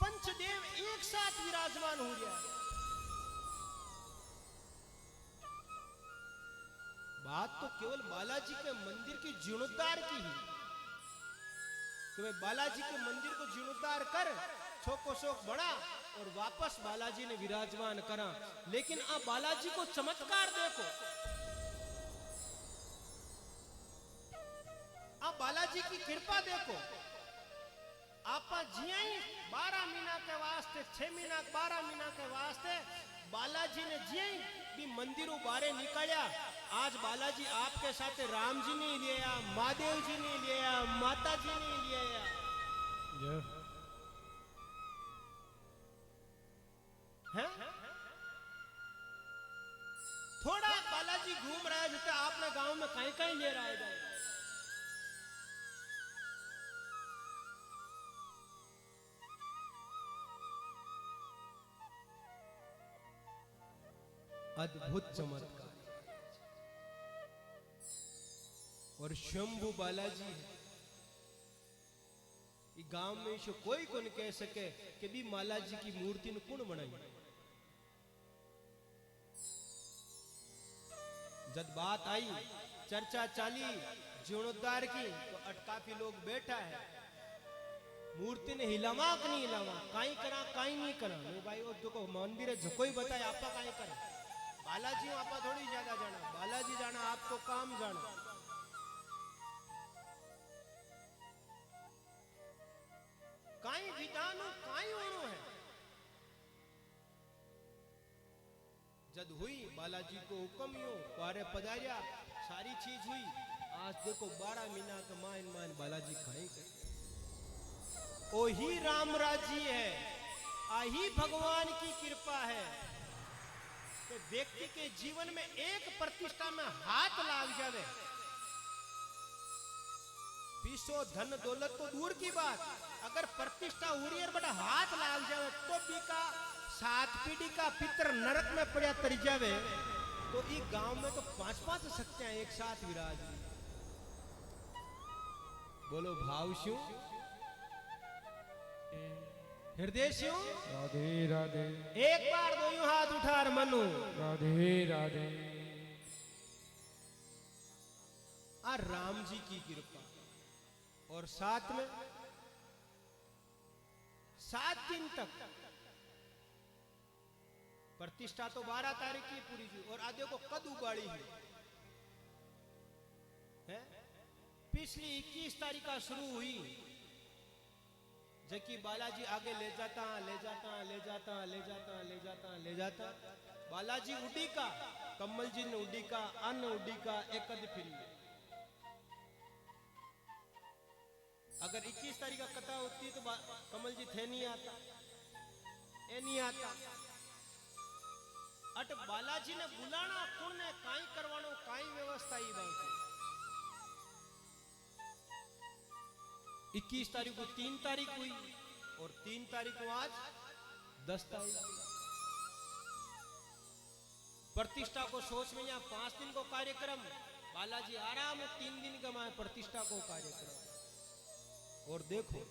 पंचदेव एक साथ विराजमान हो रहा है। बात तो केवल बालाजी के मंदिर की जीर्णोद्धार की ही, कि भाई बालाजी के मंदिर को जीर्णोद्धार कर, छोको शोक बड़ा और वापस बालाजी ने विराजमान करा। लेकिन आप बालाजी को चमत्कार देखो, आप बालाजी की कृपा देखो। आप जिया 12 महीना के वास्ते, 6 महीना 12 महीना के वास्ते बालाजी ने जिया भी मंदिरों बारे निकालिया। आज बालाजी आपके साथ राम जी ने लिया, महादेव जी ने लिया, माता जी ने लिया, हैं? थोड़ा बालाजी घूम रहा है जैसे आपने गांव में कहीं कहीं ले रहा है। अद्भुत चमत्कार और शंभु बालाजी है। गांव में से कोई को नहीं कह सके कि भी बालाजी की मूर्ति ने कौन बनाई। जब बात आई, चर्चा चाली जीर्णोद्धार की, तो अटकाफी लोग बैठा है, मूर्ति ने हिलावा कि नहीं हिलावा, काई करा काई नहीं करा। लो भाई वो जो को मंदिर है जो कोई बताए आपका काई करा। बालाजी आपा थोड़ी ज्यादा जाना, बालाजी जाना आपको काम जाना। काई विधान काई होनो है। जद हुई बालाजी को हुक्म यो पारे पधारिया, सारी चीज हुई। आज देखो 12 महीना का मान बालाजी खाई कर। ओ ही राम राजी है, आही भगवान की कृपा है कि व्यक्ति के जीवन में एक प्रतिष्ठा में हाथ लाग जावे, पीसो धन दौलत तो दूर की बात, अगर प्रतिष्ठा हो रही है बड़ा हाथ लाग जावे तो भी का 7 पीढ़ी का पितर नरक में पड़ा तर जावे। तो ये गांव में तो 5-5 शक्तियां एक साथ विराज। बोलो भाव शू हृदय से राधे राधे एक बार दो यूं हाथ उठार मनु राधे राधे। आ राम जी की कृपा और साथ में 7 दिन तक प्रतिष्ठा तो 12 तारीख की पूरी जी और आधे को कद उगाड़ी है पिछली 21 तारीख का शुरू हुई जबकि बालाजी आगे ले जाता ले जाता ले जाता ले जाता ले जाता ले जाता बालाजी उड़ी का कमल जी ने उड़ी का अन्न उड़ी का एक कद फिरी अगर 21 तारीख का कथा होती तो कमल जी थे नहीं आता ए नहीं आता अट बालाजी ने बुलाना कुण ने काई करवानो काई व्यवस्था ही बाकी 21 तारीख को 3 तारीख हुई और 3 तारीख को आज 10 तारीख प्रतिष्ठा को सोच में यहाँ 5 दिन को कार्यक्रम बालाजी आराम 3 दिन कमाए प्रतिष्ठा को कार्यक्रम और देखो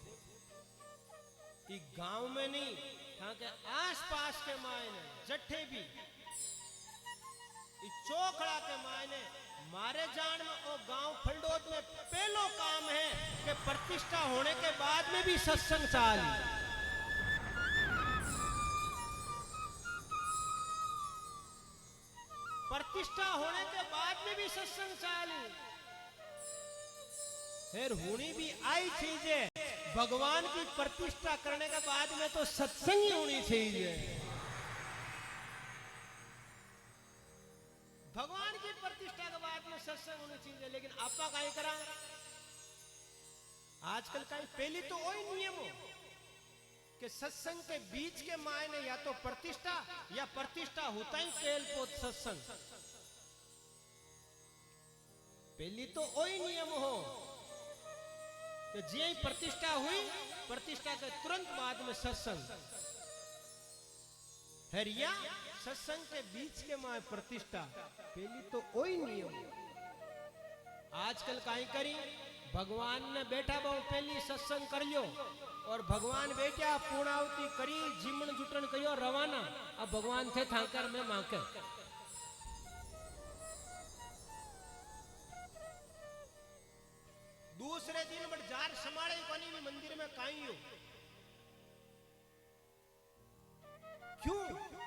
कि गांव में नहीं यहाँ के आस पास के मायने जट्ठे भी चोखड़ा के मायने मारे जान में और गांव फलडोत में पहलो काम है कि प्रतिष्ठा होने के बाद में भी सत्संग चाली प्रतिष्ठा होने के बाद में भी सत्संग चाली फिर होनी भी आई चीज है भगवान की प्रतिष्ठा करने के बाद में तो सत्संग ही होनी चाहिए भगवान की प्रतिष्ठा के बाद में सत्संग होनी चाहिए लेकिन आपका काहे करा आजकल का पहले तो वही नियम हो कि सत्संग के बीच के मायने या तो प्रतिष्ठा या प्रतिष्ठा होता ही केल पोत सत्संग पहली तो वही नियम हो कि जे प्रतिष्ठा हुई प्रतिष्ठा के तुरंत बाद में सत्संग हरिया सत्संग के बीच के माय प्रतिष्ठा पहली तो वही नियम आजकल काहे करी भगवान ने बैठा बहु पहली सत्संग कर लियो और भगवान बैठा पूर्णावती करी जीमन जुटन करियो रवाना अब भगवान थे थाकर में मांके दूसरे दिन बट जार समाड़े कोनी भी मंदिर में काई हो क्यों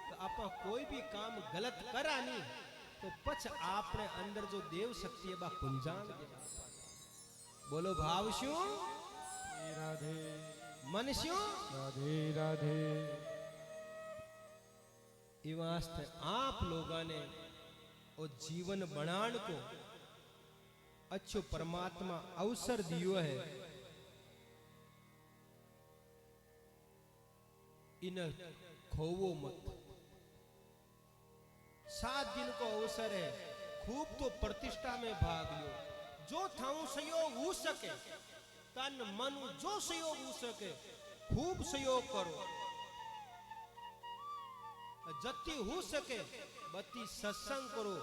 तो आप कोई भी काम गलत करा नहीं तो पछ आपने अंदर जो देव शक्ति है बा कुंजान बोलो भाव शू राधे मन शू राधे राधे। ये वास्ते आप लोगों ने और जीवन बनाण को अच्छो परमात्मा अवसर दियो है इन खोवो मत 7 दिन को अवसर है खूब तो प्रतिष्ठा में भाग लो जो थाऊ सहयोग हो सके तन मन जो सहयोग हो सके खूब सहयोग करो जत्ती हो सके बत्ती सत्संग करो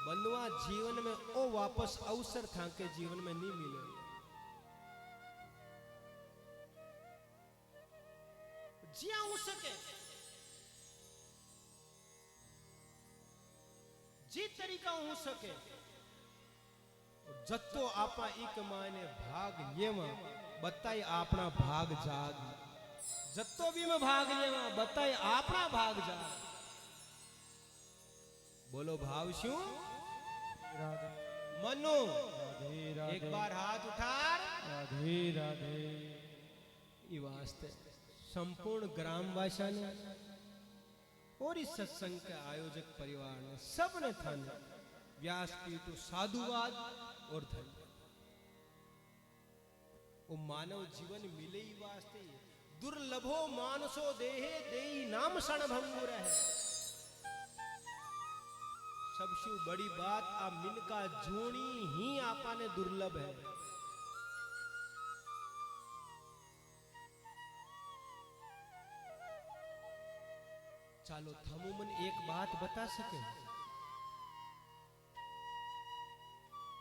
बंधुआ जीवन में ओ वापस अवसर था के जीवन में नहीं मिले जिया हो सके जी तरीका हो सके जत्तो आपा एक मायने भाग लेवा बताई अपना भाग जाग जत्तो भी में भाग लेवा बताई अपना भाग जाग बोलो भाव शू राधे मनो राधे राधे एक बार हाथ उठार राधे राधे। ये वास्ते संपूर्ण ग्रामवासियों ने और इस सत्संग के आयोजक परिवार ने सबने थान व्यासपीठ साधुवाद और धन्यवाद वो मानव जीवन मिले ही वास्ते दुर्लभो मानसो देहे देई नाम क्षण भंगुर है सबसे बड़ी बात आ मिन का जोनी ही आपा ने दुर्लभ है चालो थमुमन एक बात बता सके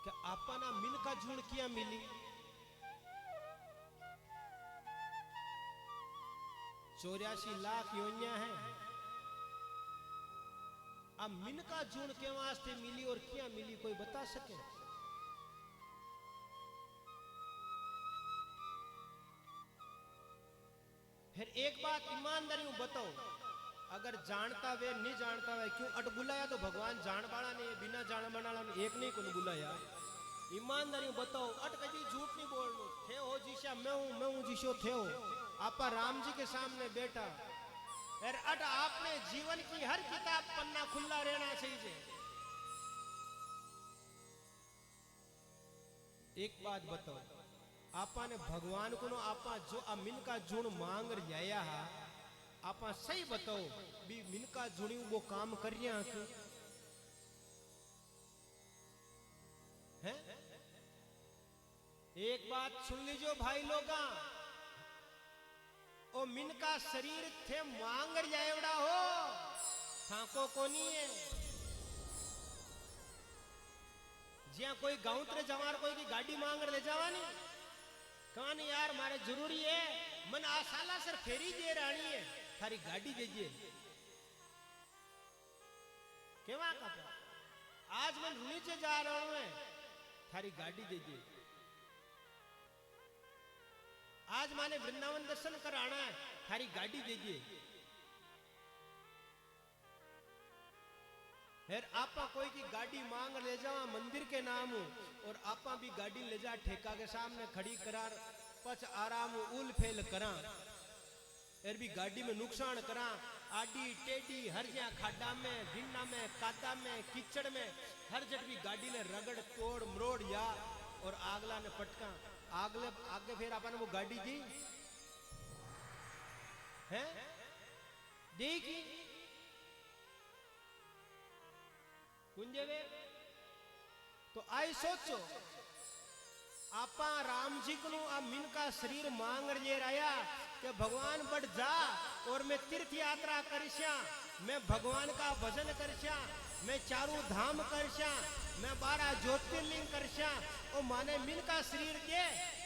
कि आपा ना मिन का झूण किया मिली 84 लाख योनिया है। अब मिन का जून के वास्ते मिली और क्या मिली कोई बता सके? फिर एक बात ईमानदारी बताओ, अगर जानता वे नहीं जानता वे क्यों अट बुलाया? तो भगवान जान वाला नहीं, बिना जान वाला एक नहीं को बुलाया। ईमानदारी बताओ, अट कभी झूठ नहीं बोलना। थे हो जीशा मैं हूं जीशो थे हो। आपा राम जी के सामने बैठा और अट आपने जीवन की हर किताब पन्ना खुला रहना चाहिए। एक बात बताओ, आपा ने भगवान को आपा जो मिन का जुण मांग रहा है, आपा सही बताओ भी मिन का जुणी वो काम कर रहा है? एक बात सुन लीजिए भाई लोगा, ओ मिन का शरीर थे मांग जाएवड़ा हो, थाको को नहीं है। ज्या कोई गांव तरे जवार कोई की गाड़ी मांग ले जावानी कहानी यार मारे जरूरी है, मन आसाला सर फेरी दे रानी है, थारी गाड़ी दीजिए केवा का आज मन नीचे जा रहा हूं, थारी गाड़ी दीजिए। आज माने वृंदावन दर्शन कराना है, थारी गाड़ी दीजिए। फिर आपा कोई की गाड़ी मांग ले जावा मंदिर के नाम, और आपा भी गाड़ी ले जा ठेका के सामने खड़ी करार पच आराम उल फेल करा, फिर भी गाड़ी में नुकसान करा। आडी टेडी हर जगह खाडा में, ढिंडा में, कादा में, कीचड़ में, हर जगह भी गाड़ी ने रगड़ तोड़ मरोड़ या और आगला ने पटका आगे फिर अपन वो गाड़ी दी है देखी कुंजे वे। तो आई सोचो आपा राम जी को मिन का शरीर मांग ले रहा कि भगवान बढ़ जा और मैं तीर्थ यात्रा करश्या, मैं भगवान का भजन करश्या, मैं चारों धाम करश्या, मैं 12 ज्योतिर्लिंग करश्या। ओ माने मिन का शरीर दे,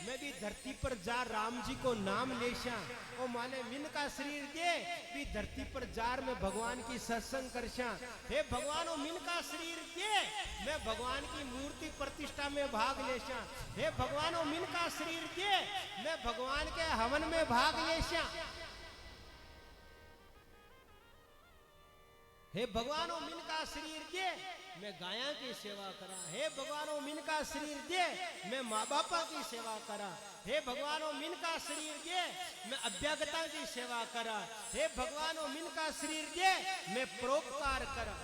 मैं भी धरती पर जा राम जी को नाम लेशा। ओ माने मिन का शरीर दे, भी धरती पर जार में भगवान की सत्संग करशा। हे भगवान ओ मिन का शरीर दे, मैं भगवान की मूर्ति प्रतिष्ठा में भाग लेशा। हे भगवान ओ मिन का शरीर दे, मैं भगवान के हवन में भाग लेशा। हे भगवान ओ मिन का शरीर दे, मैं गाया की सेवा करा। हे भगवान ओ मिन का शरीर दे, मैं माँ बापा की सेवा करा। हे भगवान ओ मिन का शरीर दे, मैं अभ्यागता की सेवा करा। हे भगवान ओ मिन का शरीर दे, मैं परोपकार करा।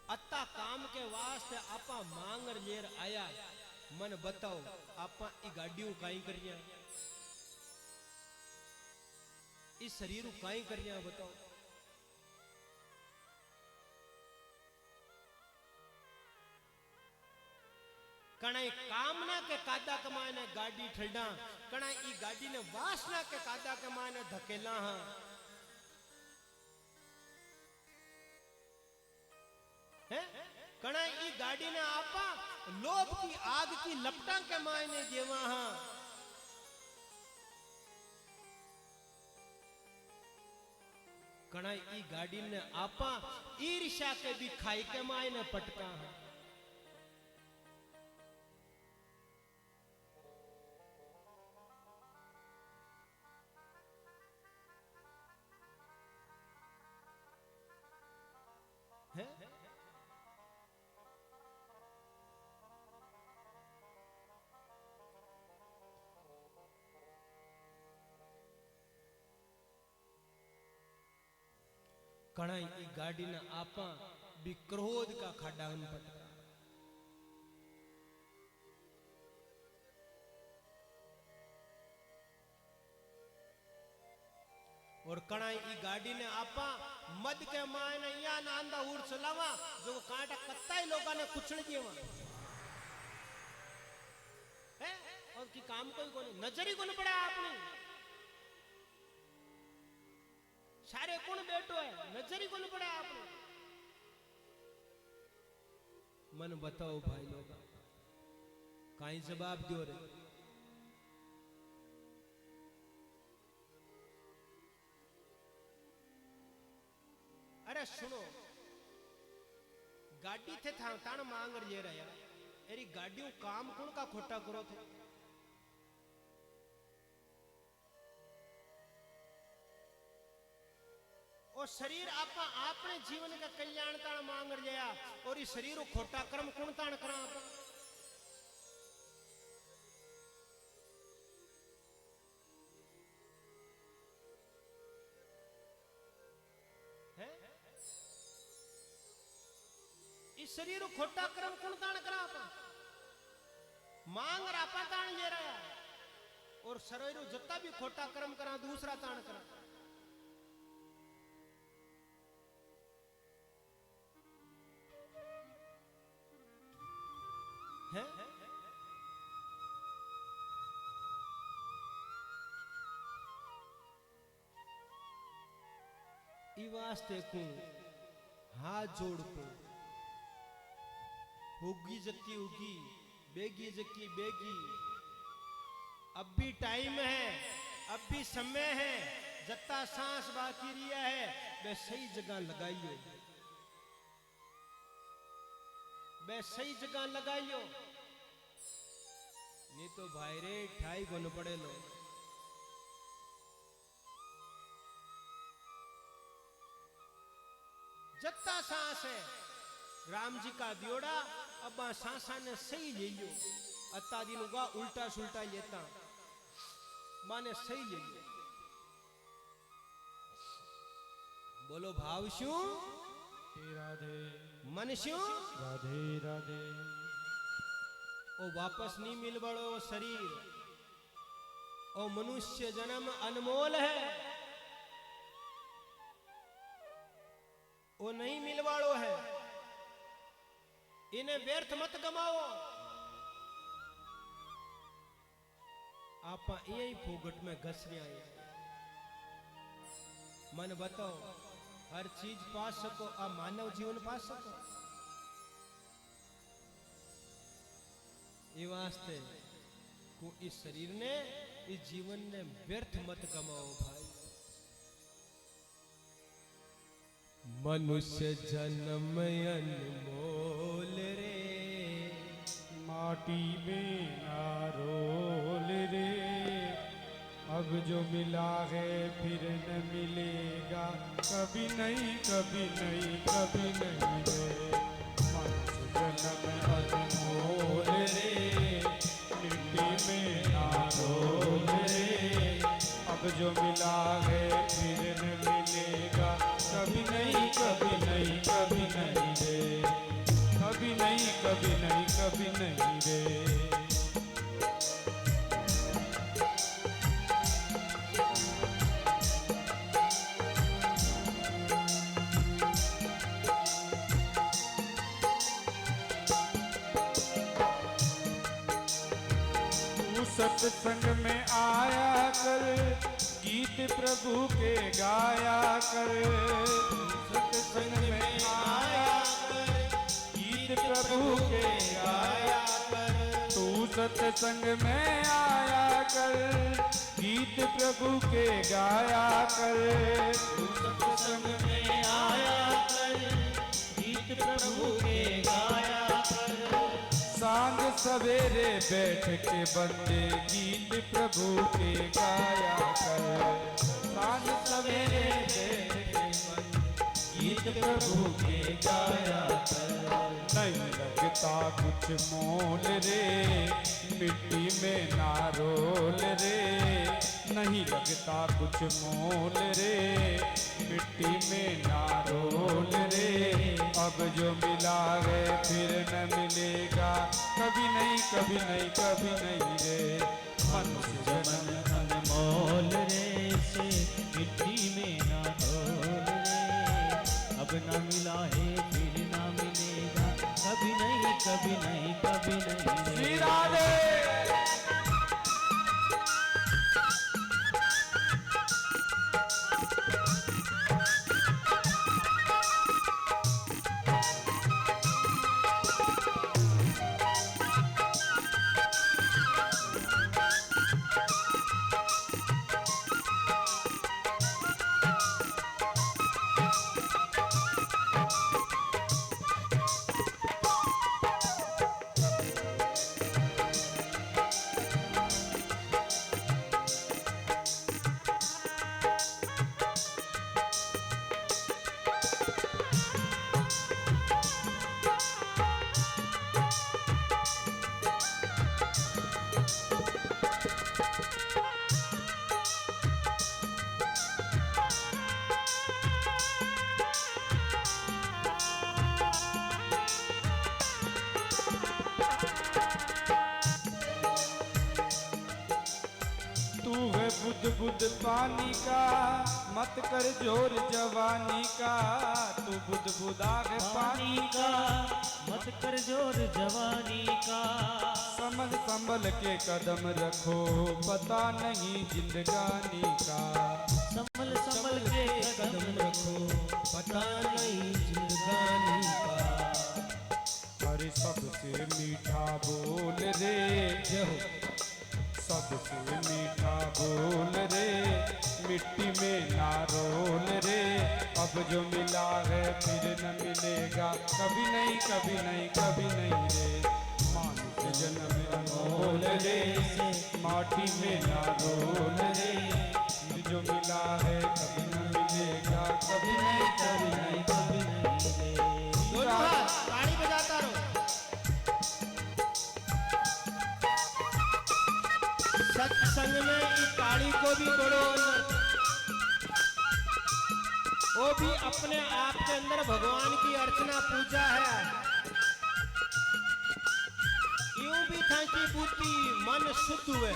अत्ता काम के वास्ते आपा मांग लेर आया, मन बताओ आपा ई गाड़ियों काई करिया, इस शरीर को काई करिया बताओ। कणाई कामना के कादा कमाए ने गाड़ी ठल्डा, कणाई ई गाड़ी ने वासना के कादा कमाए ने धकेला। हाँ है कणाई ई गाड़ी ने आपा लोभ की आग की लपटा के मायने देवा। हाँ कणाई ई गाड़ी ने आपा ईर्ष्या के भी खाई के मायने पटका। है कणाई ई गाड़ी ने आपा भी क्रोध का खाडा में पटका। और कणाई ई गाड़ी ने आपा मद के मायने या नांदा उड़ चलावा, जो कांटा कत्ताई लोगा ने कुचल दिया है। और की काम कोई को नहीं, नजर ही को नहीं पड़ा आपने, सारे कौन बैठो है, नजर ही को नहीं पड़ा आपने। मन बताओ भाई लोग काई जवाब दियो रे अरे सुनो गाड़ी थे था ताण मांगर जे रहा एरी गाड़ियों काम कौन का खोटा करो थे और शरीर आपा अपने जीवन का कल्याण ताण मांगर जया और इस शरीर को खोटा कर्म कौन ताण करा आपा है इस शरीर को खोटा कर्म कौन ताण करा आपा मांग आपा ताण ले रहा और शरीर जितना भी खोटा कर्म करा दूसरा ताण करा है ई वास्ते को हाथ जोड़ को होगी जकी होगी बेगी जकी बेगी अब भी टाइम है अब भी समय है जत्ता सांस बाकी रिया है वे सही जगह लगाइयो वे सही जगह लगाइयो नहीं तो भाई रे ठाई गुन पड़े लो जत्ता सांस है राम जी का दियोड़ा अब सांसा ने सही ले लियो अत्ता दिन का उल्टा सुल्टा लेता माने सही ले लियो बोलो भाव शू राधे मन शू राधे राधे ओ वापस नहीं मिल बड़ो शरीर ओ मनुष्य जन्म अनमोल है वो नहीं मिल वालो है इन्हें व्यर्थ मत गमाओ आप यही फोगट में घस रहे मन बताओ हर चीज पा सको आ मानव जीवन पा सको ये वास्ते को इस शरीर ने इस जीवन ने व्यर्थ मत गमाओ भाई मनुष्य जन्म अनमोल रे माटी में ना रोल रे अब जो मिला है फिर न मिलेगा कभी नहीं कभी नहीं कभी नहीं रे मनुष्य जन्म अनमोल रे मिट्टी में ना रोल रे अब जो मिला है फिर न मिलेगा कभी नहीं कभी नहीं कभी नहीं रे कभी नहीं कभी नहीं कभी नहीं रे सत्संग में आया कर गीत प्रभु के गाया कर सत्संग में आया कर गीत प्रभु के गाया कर तू सत्संग में आया कर गीत प्रभु के गाया कर तू सत्संग में आया कर गीत प्रभु के गाया कर सांझ सवेरे बैठ के बंदे गीत प्रभु के गाया कर सांझ सवेरे बैठ के बंदे गीत प्रभु के गाया कर नहीं लगता कुछ मोल रे मिट्टी में ना रोल रे नहीं लगता कुछ मोल रे मिट्टी में ना रोल रे अब जो मिला है फिर न मिलेगा कभी नहीं कभी नहीं कभी नहीं रे मनुष्य जन्म अनमोल रे से मिट्टी में ना रोल रे अब न मिला है फिर ना मिलेगा कभी नहीं कभी नहीं कभी नहीं श्री राधे बुध बुध पानी का मत कर जोर जवानी का, तू बुध बुधा है पानी का मत कर जोर जवानी का। संभल संभल के कदम रखो पता नहीं जिंदगानी का, संभल संभल के कदम रखो पता नहीं जिंदगानी का। अरे सबसे मीठा बोल रे, सबसे मीठा बोल रे, मिट्टी में ना रोल रे। अब जो मिला है फिर न मिलेगा, कभी नहीं कभी नहीं कभी नहीं रे। मानुष जन्म अनमोल रे, माटी में ना रोल रे। फिर जो मिला है कभी न मिलेगा, कभी नहीं कभी नहीं कभी नहीं रे। दोनों हाथ ताड़ी बजाता रहो। सत्संग में इस ताड़ी को भी तोड़ो, वो भी अपने आप के अंदर भगवान की अर्चना पूजा है। यूं भी था कि बुद्धि मन शुद्ध हुए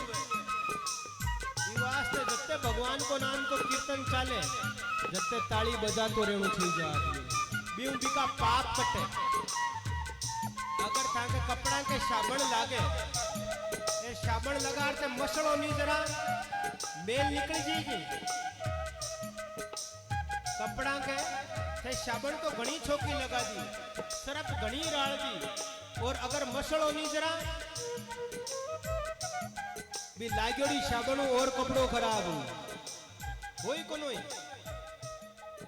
वास्ते जत्ते भगवान को नाम को कीर्तन चाले, जत्ते ताड़ी बजा तो रे उठी जा बीऊ भी का पाप कटे। अगर था के कपड़ा के साबण लागे, ये साबण लगाते मसड़ो नहीं जरा मेल निकल जाएगी। कपड़ा के थे साबण तो घनी छोकी लगा दी, सरफ घनी राल दी, और अगर मसड़ो नहीं जरा भी लागोड़ी साबण और कपड़ो खराब होई को नहीं,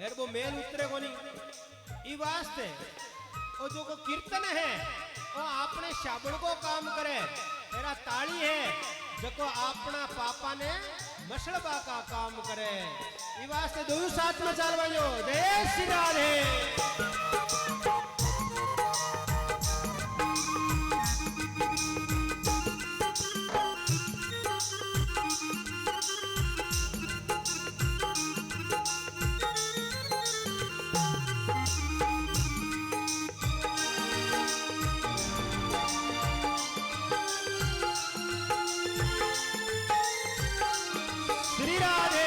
यार वो मेल उतरे को नहीं। ई वास्ते वो जो को कीर्तन है वो अपने साबण को काम करे, तेरा ताड़ी है जो अपना पापा ने मसड़बा का काम करे। ये वास्ते दोनों साथ में चाल बजो, जय श्री राधे। श्री राधे।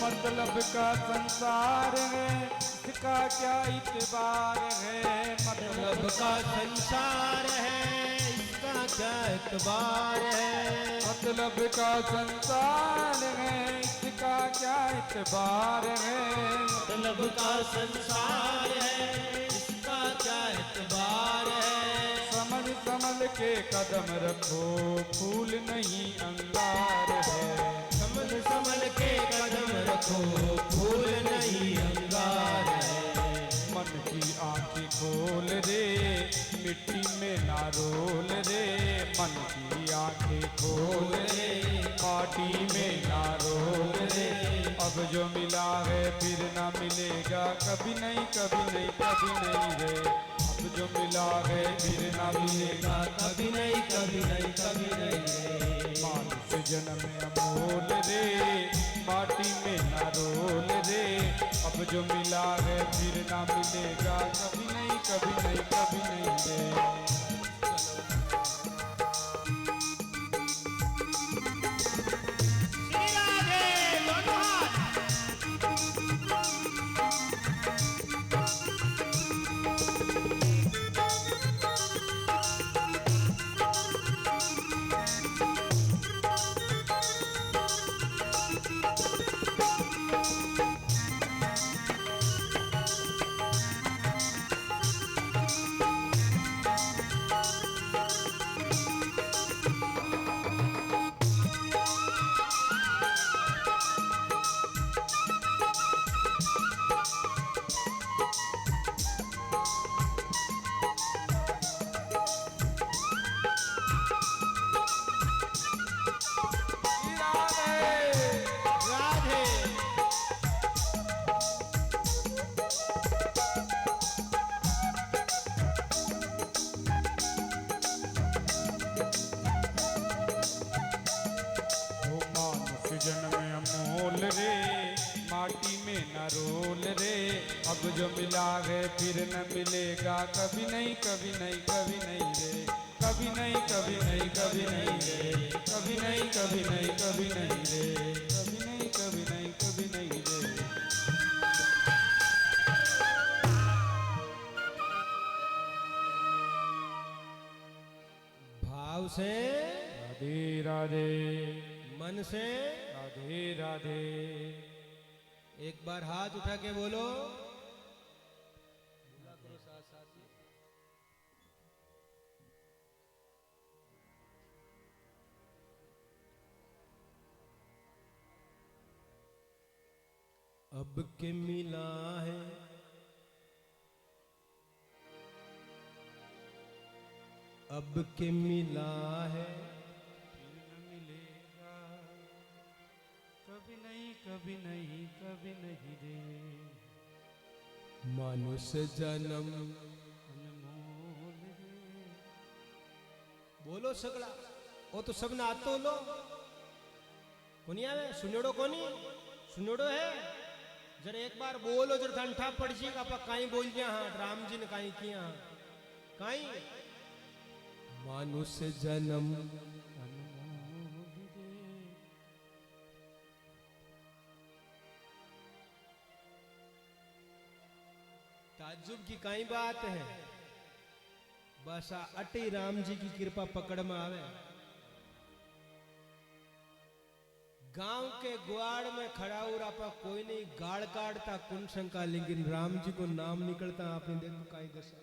मतलब का संसार है, इसका क्या इतबार है। मतलब का संसार है, इसका क्या एतबार है। मतलब का संसार है, इसका क्या इतबार है। मतलब का संसार है, इसका क्या एतबार है। समझ समझ के कदम रखो, फूल नहीं अंगार है। समझ समझ के कदम रखो, फूल नहीं अंगार है। मन की आंखें खोल रे, मिट्टी में ना रोल रे। मन की आंखें खोल रे, माटी में ना रोल रे। अब जो मिला है फिर ना मिलेगा, कभी नहीं कभी नहीं कभी नहीं रे। अब जो मिला है फिर ना मिलेगा, कभी नहीं कभी नहीं कभी नहीं रे। मानुष जन्म अमोल रे, माटी में ना रोल रे। अब जो मिला है फिर ना मिलेगा, कभी नहीं कभी नहीं कभी नहीं रे। श्री राधे। दोनों हाथ अब जो मिला है फिर न मिलेगा कभी नहीं कभी नहीं कभी नहीं रे कभी नहीं कभी नहीं कभी नहीं रे कभी नहीं कभी नहीं कभी नहीं रे कभी नहीं कभी नहीं कभी नहीं रे। भाव से, राधे राधे मन से, राधे राधे। एक बार हाथ उठा के बोलो। अब के मिला है, अब के मिला है, फिर न मिलेगा कभी नहीं कभी नहीं कभी नहीं रे। मनुष्य जन्म। अनमोल रे। बोलो सगड़ा, वो तो सब ना आतो लो कोनी आवे, सुनेड़ो कोनी, सुनेड़ो है जरा एक बार बोलो जरा ठंडा पड़ जाएगा। आप काई बोल दिया हाँ राम जी ने काई किया काई। मनुष्य जन्म ताज्जुब की काई बात है, बस अटी राम जी की कृपा पकड़ में आवे। गांव के गुआड़ में खड़ा हो रहा कोई नहीं गाड़ काटता कुन शंका, लेकिन राम जी को नाम निकलता आपने देखो काई दशा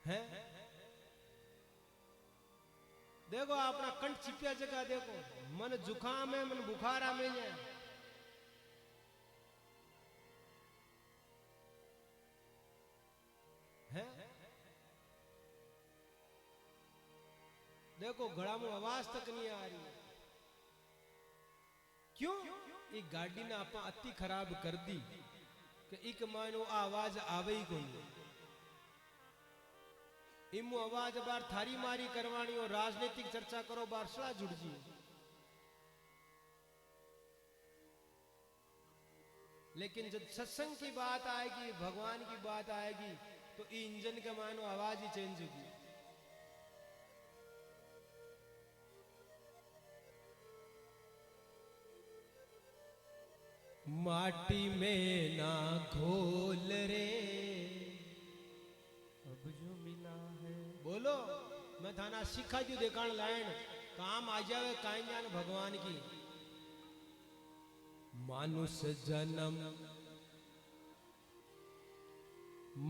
है। देखो अपना कंठ चिपिया जगह देखो, मन जुखाम है मन बुखार में है। देखो गला में आवाज तक नहीं आ रही, क्यों? ये गाड़ी ने आप अति खराब कर दी कि एक मानो आवाज आवे ही कोई। इमु आवाज बार थारी मारी करवानी और राजनीतिक चर्चा करो बार सड़ा जुड़ जी। लेकिन जब सत्संग की बात आएगी, भगवान की बात आएगी, तो इंजन का मानो आवाज ही चेंज होगी। माटी में ना घोल रे, अब जो मिला है। बोलो मैं थाना सिखा दू देखाण लाइन काम आ जावे काई जान भगवान की। मानुष जन्म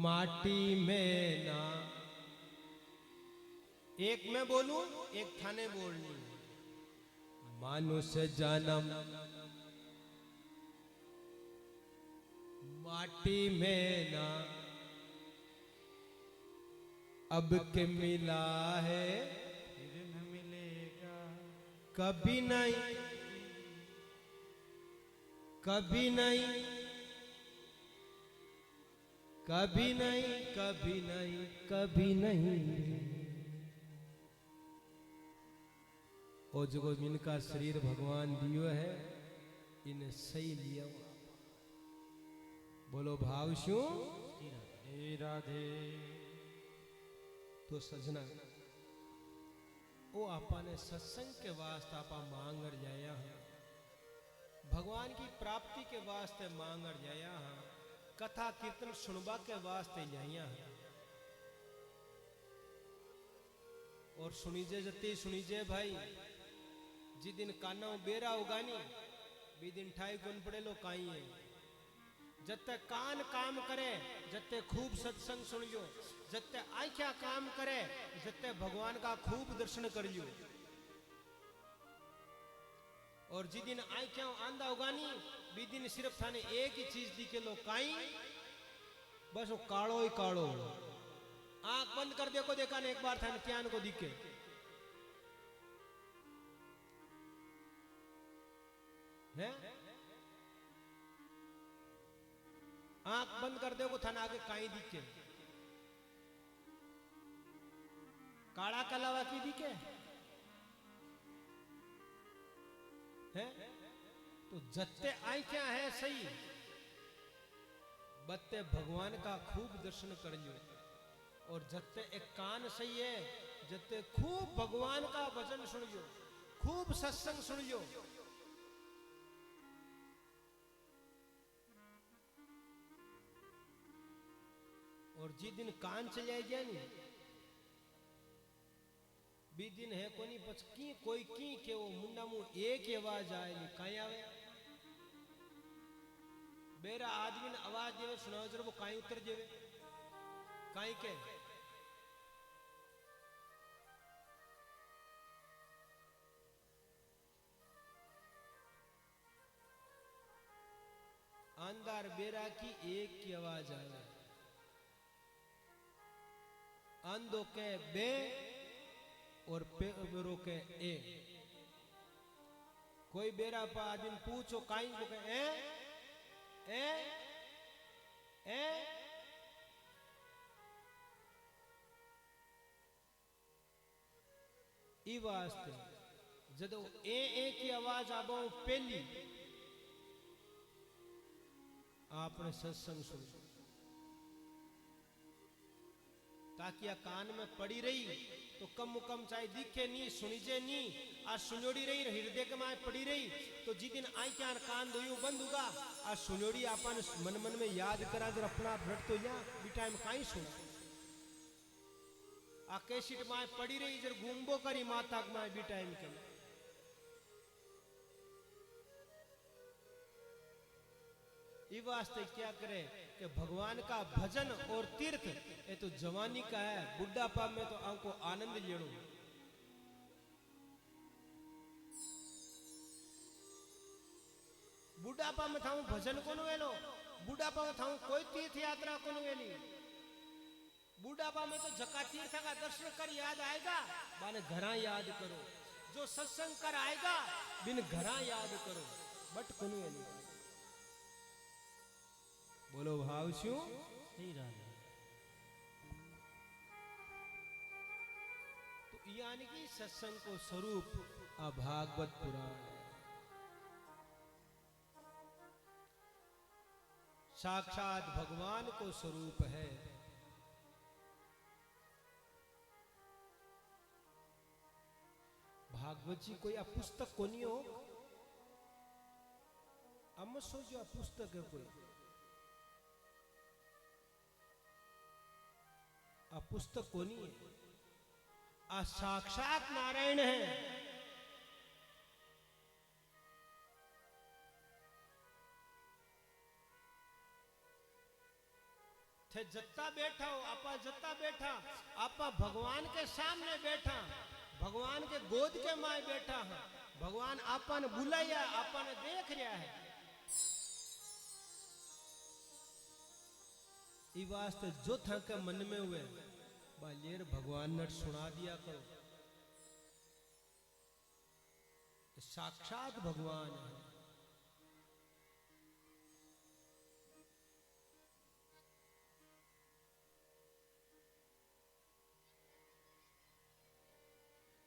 माटी में ना, एक मैं बोलूं एक थाने बोलनी। मानुष जन्म माटी में ना, अब के मिला है फिर न मिलेगा कभी नहीं कभी नहीं कभी नहीं कभी नहीं कभी नहीं। और जो इनका शरीर भगवान दियो है इन्हें सही लिया। बोलो भाव शू हे राधे। तो सजना वो आपा ने सत्संग के वास्ते आपा मांगर जाया है, भगवान की प्राप्ति के वास्ते मांगर जाया है, कथा कीर्तन सुनबा के वास्ते जाया है। और सुनीजे जते सुनीजे भाई, जिस दिन काना बेरा होगा नी बी दिन ठाई गुन पड़े लो काई है। जत्ते कान काम करे जत्ते खूब सत्संग सुनियो, जत्ते आंखा काम करे जत्ते भगवान का खूब दर्शन करियो। और जिस दिन आंखा आंधा होगा नी बी दिन सिर्फ थाने एक ही चीज दिखे लो काई, बस वो कालो ही कालो। आंख बंद कर देखो देखा ने एक बार थाने त्यान को दिखे। है आंख बंद कर देखो थाने आगे काई दिखे, काला कलावा की दिखे है। तो जत्ते आंखें है सही, बत्ते भगवान का खूब दर्शन कर लियो। और जत्ते एक कान सही है, जत्ते खूब भगवान का भजन सुन लियो, खूब सत्संग सुन लियो। और जिस दिन कान चले गया नी, बी दिन है कोनी पछ की कोई की के वो मुंडा मुंह एक ही आवाज आए नी काई आवे। बेरा आदमी ने आवाज देवे सुनाओ जरा वो काई उतर जेवे काई के अंदर बेरा की एक की आवाज आवे, अंधो के बे और पेरो के ए। कोई बेरा पा आदमी पूछो काई को के ए ई वास्ते जदो ए की आवाज आबो पहली आपने सत्संग सुन, ताकि आ कान में पड़ी रही तो कम कम चाहे दिखे नहीं सुनीजे नहीं आ सुनोड़ी रही हृदय के माए पड़ी रही तो जिस दिन आई क्या कान दोयू बंद होगा आ सुनोड़ी अपन मन मन में याद करा जर अपना भ्रट तो या भी टाइम काई सुना आ कैसेट माए पड़ी रही जर घूमबो करी माता माए भी टाइम के इस वास्ते क्या करे कि भगवान का भजन और तीर्थ ये तो जवानी का है, बुढ़ापा में तो आपको आनंद लेनो। बुढ़ापा में थाऊ भजन को वेलो, बुढ़ापा में थाऊ कोई तीर्थ यात्रा को वेली। बुढ़ापा में तो जका तीर्थ का दर्शन कर याद आएगा, बाने घरा याद करो। जो सत्संग कर आएगा बिन घरा याद करो, बट को वेली। बोलो भाव शू श्री राधे। तो यानी कि सत्संग को स्वरूप आ भागवत पुराण साक्षात भगवान को स्वरूप है। भागवत जी कोई पुस्तक को नहीं हो, अब मत सोचो पुस्तक है कोई, आ पुस्तक को नहीं है, आ साक्षात नारायण है। थे जत्ता बैठा हो आपा, जत्ता बैठा आपा भगवान के सामने बैठा, भगवान के गोद के माए बैठा है। भगवान आपा ने बुलाया, आपा ने देख रहा है। ई वास्ते जो था के मन में हुए बालियर भगवान ने सुना दिया करो, साक्षात भगवान है।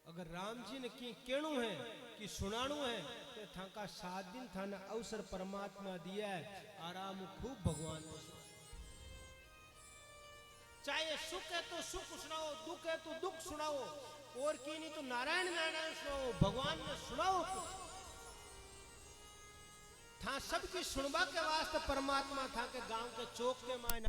अगर राम जी ने की केणु है कि सुनाणु है तो था का 7 दिन था ना अवसर परमात्मा दिया है, आराम खूब भगवान ने। चाहे सुख है तो सुख सुनाओ, दुख है तो दुख सुनाओ, और की नहीं तो नारायण नारायण सुनाओ, भगवान ने सुनाओ। था सबकी सुनबा के वास्ते परमात्मा था के गांव के चौक के मायना